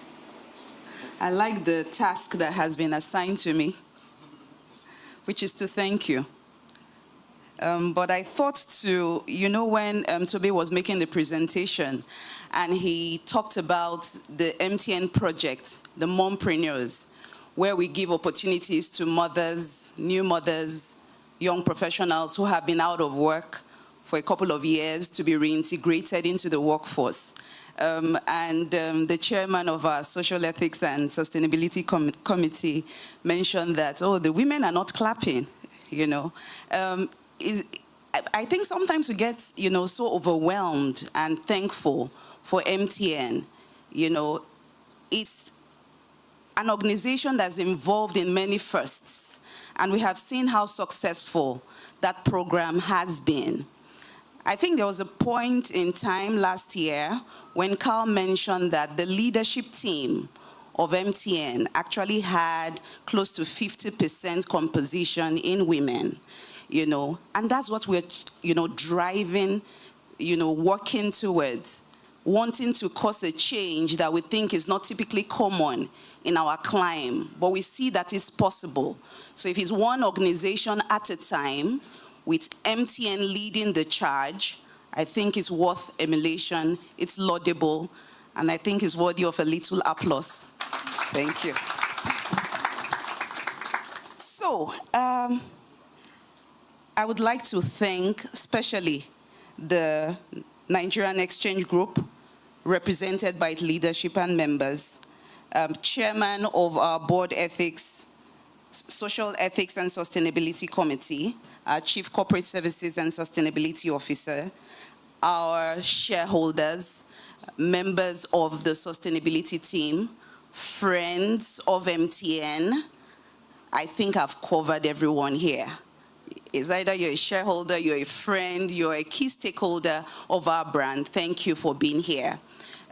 I like the task that has been assigned to me, which is to thank you. But I thought to, when Toby was making the presentation and he talked about the MTN project, the mompreneurs, where we give opportunities to mothers, new mothers, young professionals who have been out of work for a couple of years to be reintegrated into the workforce. The chairman of our Social Ethics and Sustainability Committee mentioned that, the women are not clapping, I think sometimes we get, so overwhelmed and thankful for MTN. It's an organization that's involved in many firsts, and we have seen how successful that program has been. I think there was a point in time last year when Carl mentioned that the leadership team of MTN actually had close to 50% composition in women, and that's what we're, driving, working towards, wanting to cause a change that we think is not typically common in our climb, but we see that it's possible. So if it's one organization at a time, with MTN leading the charge, I think it's worth emulation, it's laudable, and I think it's worthy of a little applause. Thank you. So, I would like to thank especially the Nigerian Exchange Group, represented by its leadership and members, chairman of our Board Ethics, Social Ethics and Sustainability Committee, our Chief Corporate Services and Sustainability Officer, our shareholders, members of the sustainability team, friends of MTN. I think I've covered everyone here. It's either you're a shareholder, you're a friend, you're a key stakeholder of our brand. Thank you for being here.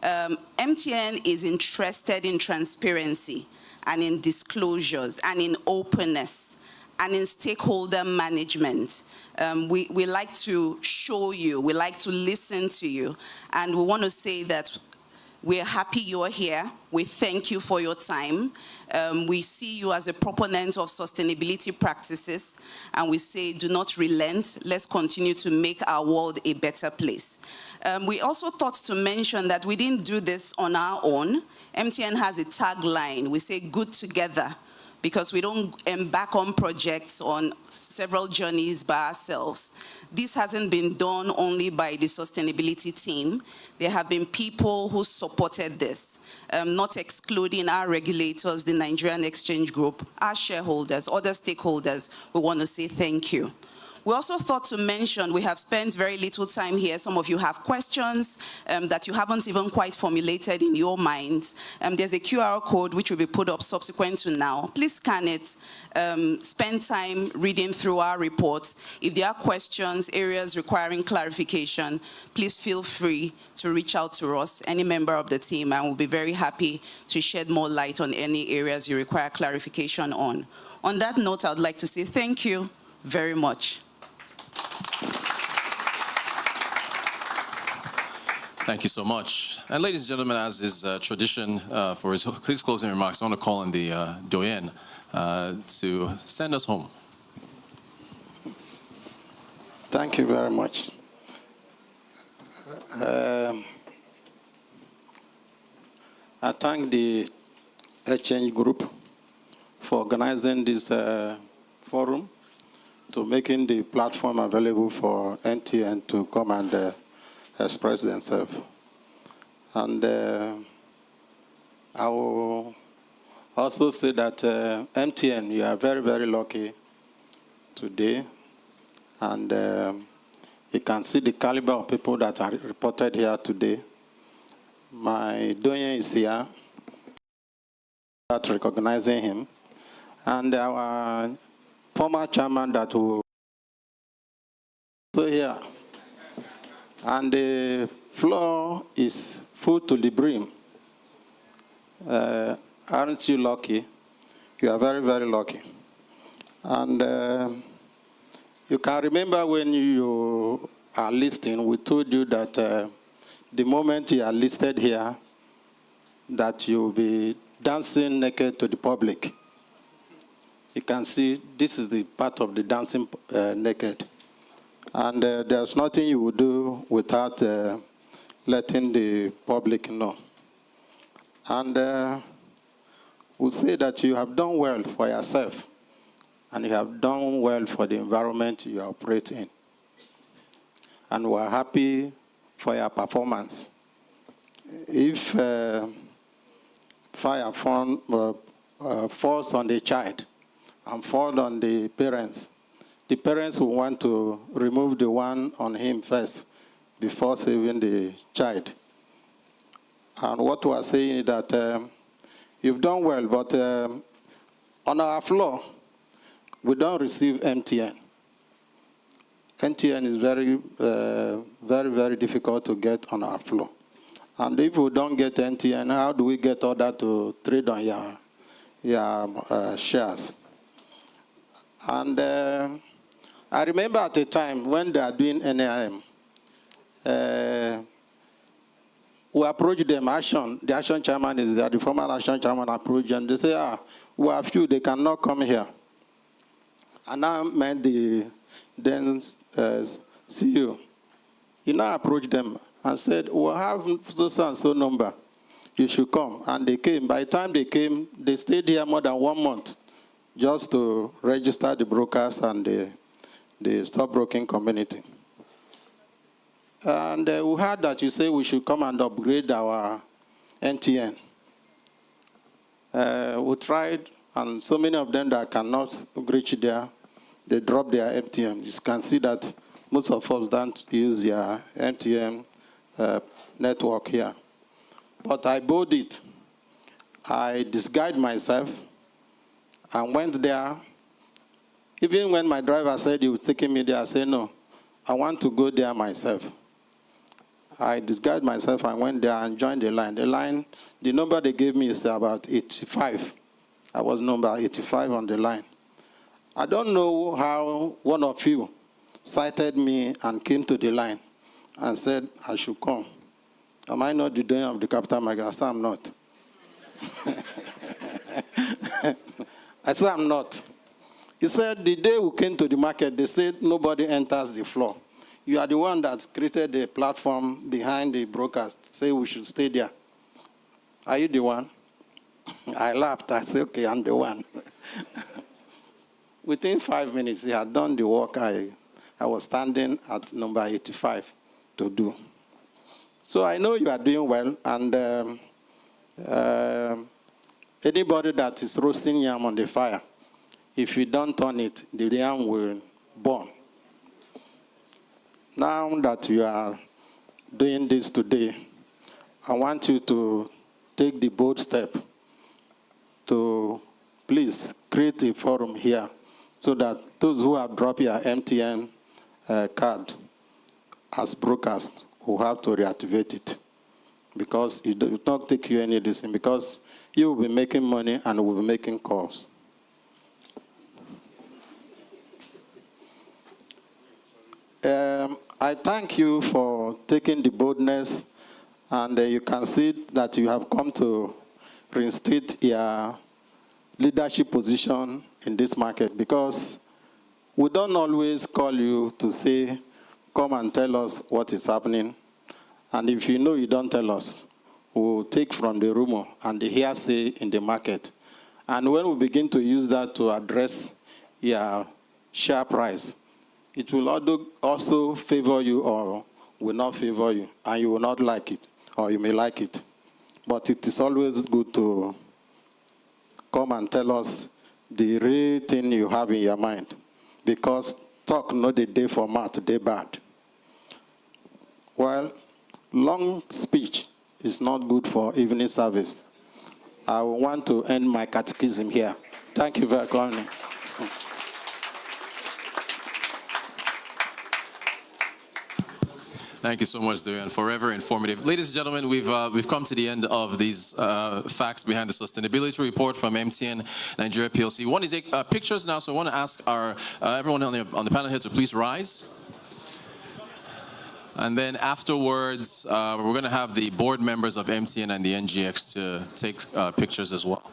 MTN is interested in transparency and in disclosures and in openness and in stakeholder management. We like to show you, we like to listen to you, and we want to say that we're happy you're here. We thank you for your time. We see you as a proponent of sustainability practices, and we say do not relent. Let's continue to make our world a better place. We also thought to mention that we didn't do this on our own. MTN has a tagline. We say good together, because we don't embark on projects on several journeys by ourselves. This hasn't been done only by the sustainability team. There have been people who supported this, not excluding our regulators, the Nigerian Exchange Group, our shareholders, other stakeholders. We want to say thank you. We also thought to mention, we have spent very little time here. Some of you have questions that you haven't even quite formulated in your minds. There's a QR code which will be put up subsequent to now. Please scan it. Spend time reading through our report. If there are questions, areas requiring clarification, please feel free to reach out to us, any member of the team, and we'll be very happy to shed more light on any areas you require clarification on. On that note, I would like to say thank you very much. Thank you so much. And ladies and gentlemen, as is tradition for his closing remarks, I want to call on the doyen to send us home. Thank you very much. I thank the Exchange Group for organizing this forum, to making the platform available for NTN to come and express themselves. And I will also say that MTN, you are very, very lucky today. And you can see the caliber of people that are reported here today. My doyen is here, recognizing him. And our former chairman that will also here. And the floor is full to the brim. Aren't you lucky? You are very, very lucky. And you can remember when you are listing, we told you that the moment you are listed here, that you will be dancing naked to the public. You can see this is the part of the dancing naked. And there's nothing you would do without letting the public know. And we'll say that you have done well for yourself, and you have done well for the environment you operate in. And we're happy for your performance. If fire falls on the child and falls on the parents will want to remove the one on him first before saving the child. And what we are saying is that you've done well, but on our floor, we don't receive MTN. MTN is very, very difficult to get on our floor. And if we don't get MTN, how do we get order to trade on your shares? And I remember at the time when they are doing NIM, we approached them, the Action chairman is there, the former Action chairman approached them. They say, we have few, they cannot come here. And I met the then CEO. He now approached them and said, we'll have so and so number. You should come. And they came. By the time they came, they stayed here more than 1 month just to register the brokers and the stockbroking community. And we heard that you say we should come and upgrade our NTN. We tried, and so many of them that cannot reach there, they drop their MTN. You can see that most of us don't use their MTN network here. but I bought it. I disguised myself and went there. Even when my driver said he was taking me there, I said, no, I want to go there myself. I disguised myself and went there and joined the line. The number they gave me is about 85. I was number 85 on the line. I don't know how one of you cited me and came to the line and said I should come. Am I not the dean of the capital market? I said, I'm not. I said, I'm not. He said, the day we came to the market, they said nobody enters the floor. You are the one that created the platform behind the brokers. Say we should stay there. Are you the one? I laughed. I said, okay, I'm the one. Within 5 minutes, he had done the work I was standing at number 85 to do. So I know you are doing well, and anybody that is roasting yam on the fire, if you don't turn it, the yam will burn. Now that you are doing this today, I want you to take the bold step to please create a forum here so that those who have dropped your MTN card as brokers will have to reactivate it, because it will not take you any distance, because you will be making money and will be making calls. I thank you for taking the boldness, and you can see that you have come to reinstate your leadership position in this market, because we don't always call you to say, come and tell us what is happening. And if you know you don't tell us, we'll take from the rumor and the hearsay in the market. And when we begin to use that to address your share price, it will also favor you or will not favor you, and you will not like it, or you may like it. But it is always good to come and tell us the real thing you have in your mind, because talk not the day for mouth, day bad. Well, long speech is not good for evening service. I want to end my catechism here. Thank you very much. Thank you so much, Dorian. Forever informative. Ladies and gentlemen, we've come to the end of these facts behind the sustainability report from MTN Nigeria PLC. One is pictures now, so I want to ask our everyone on the panel here to please rise. And then afterwards, we're going to have the board members of MTN and the NGX to take pictures as well.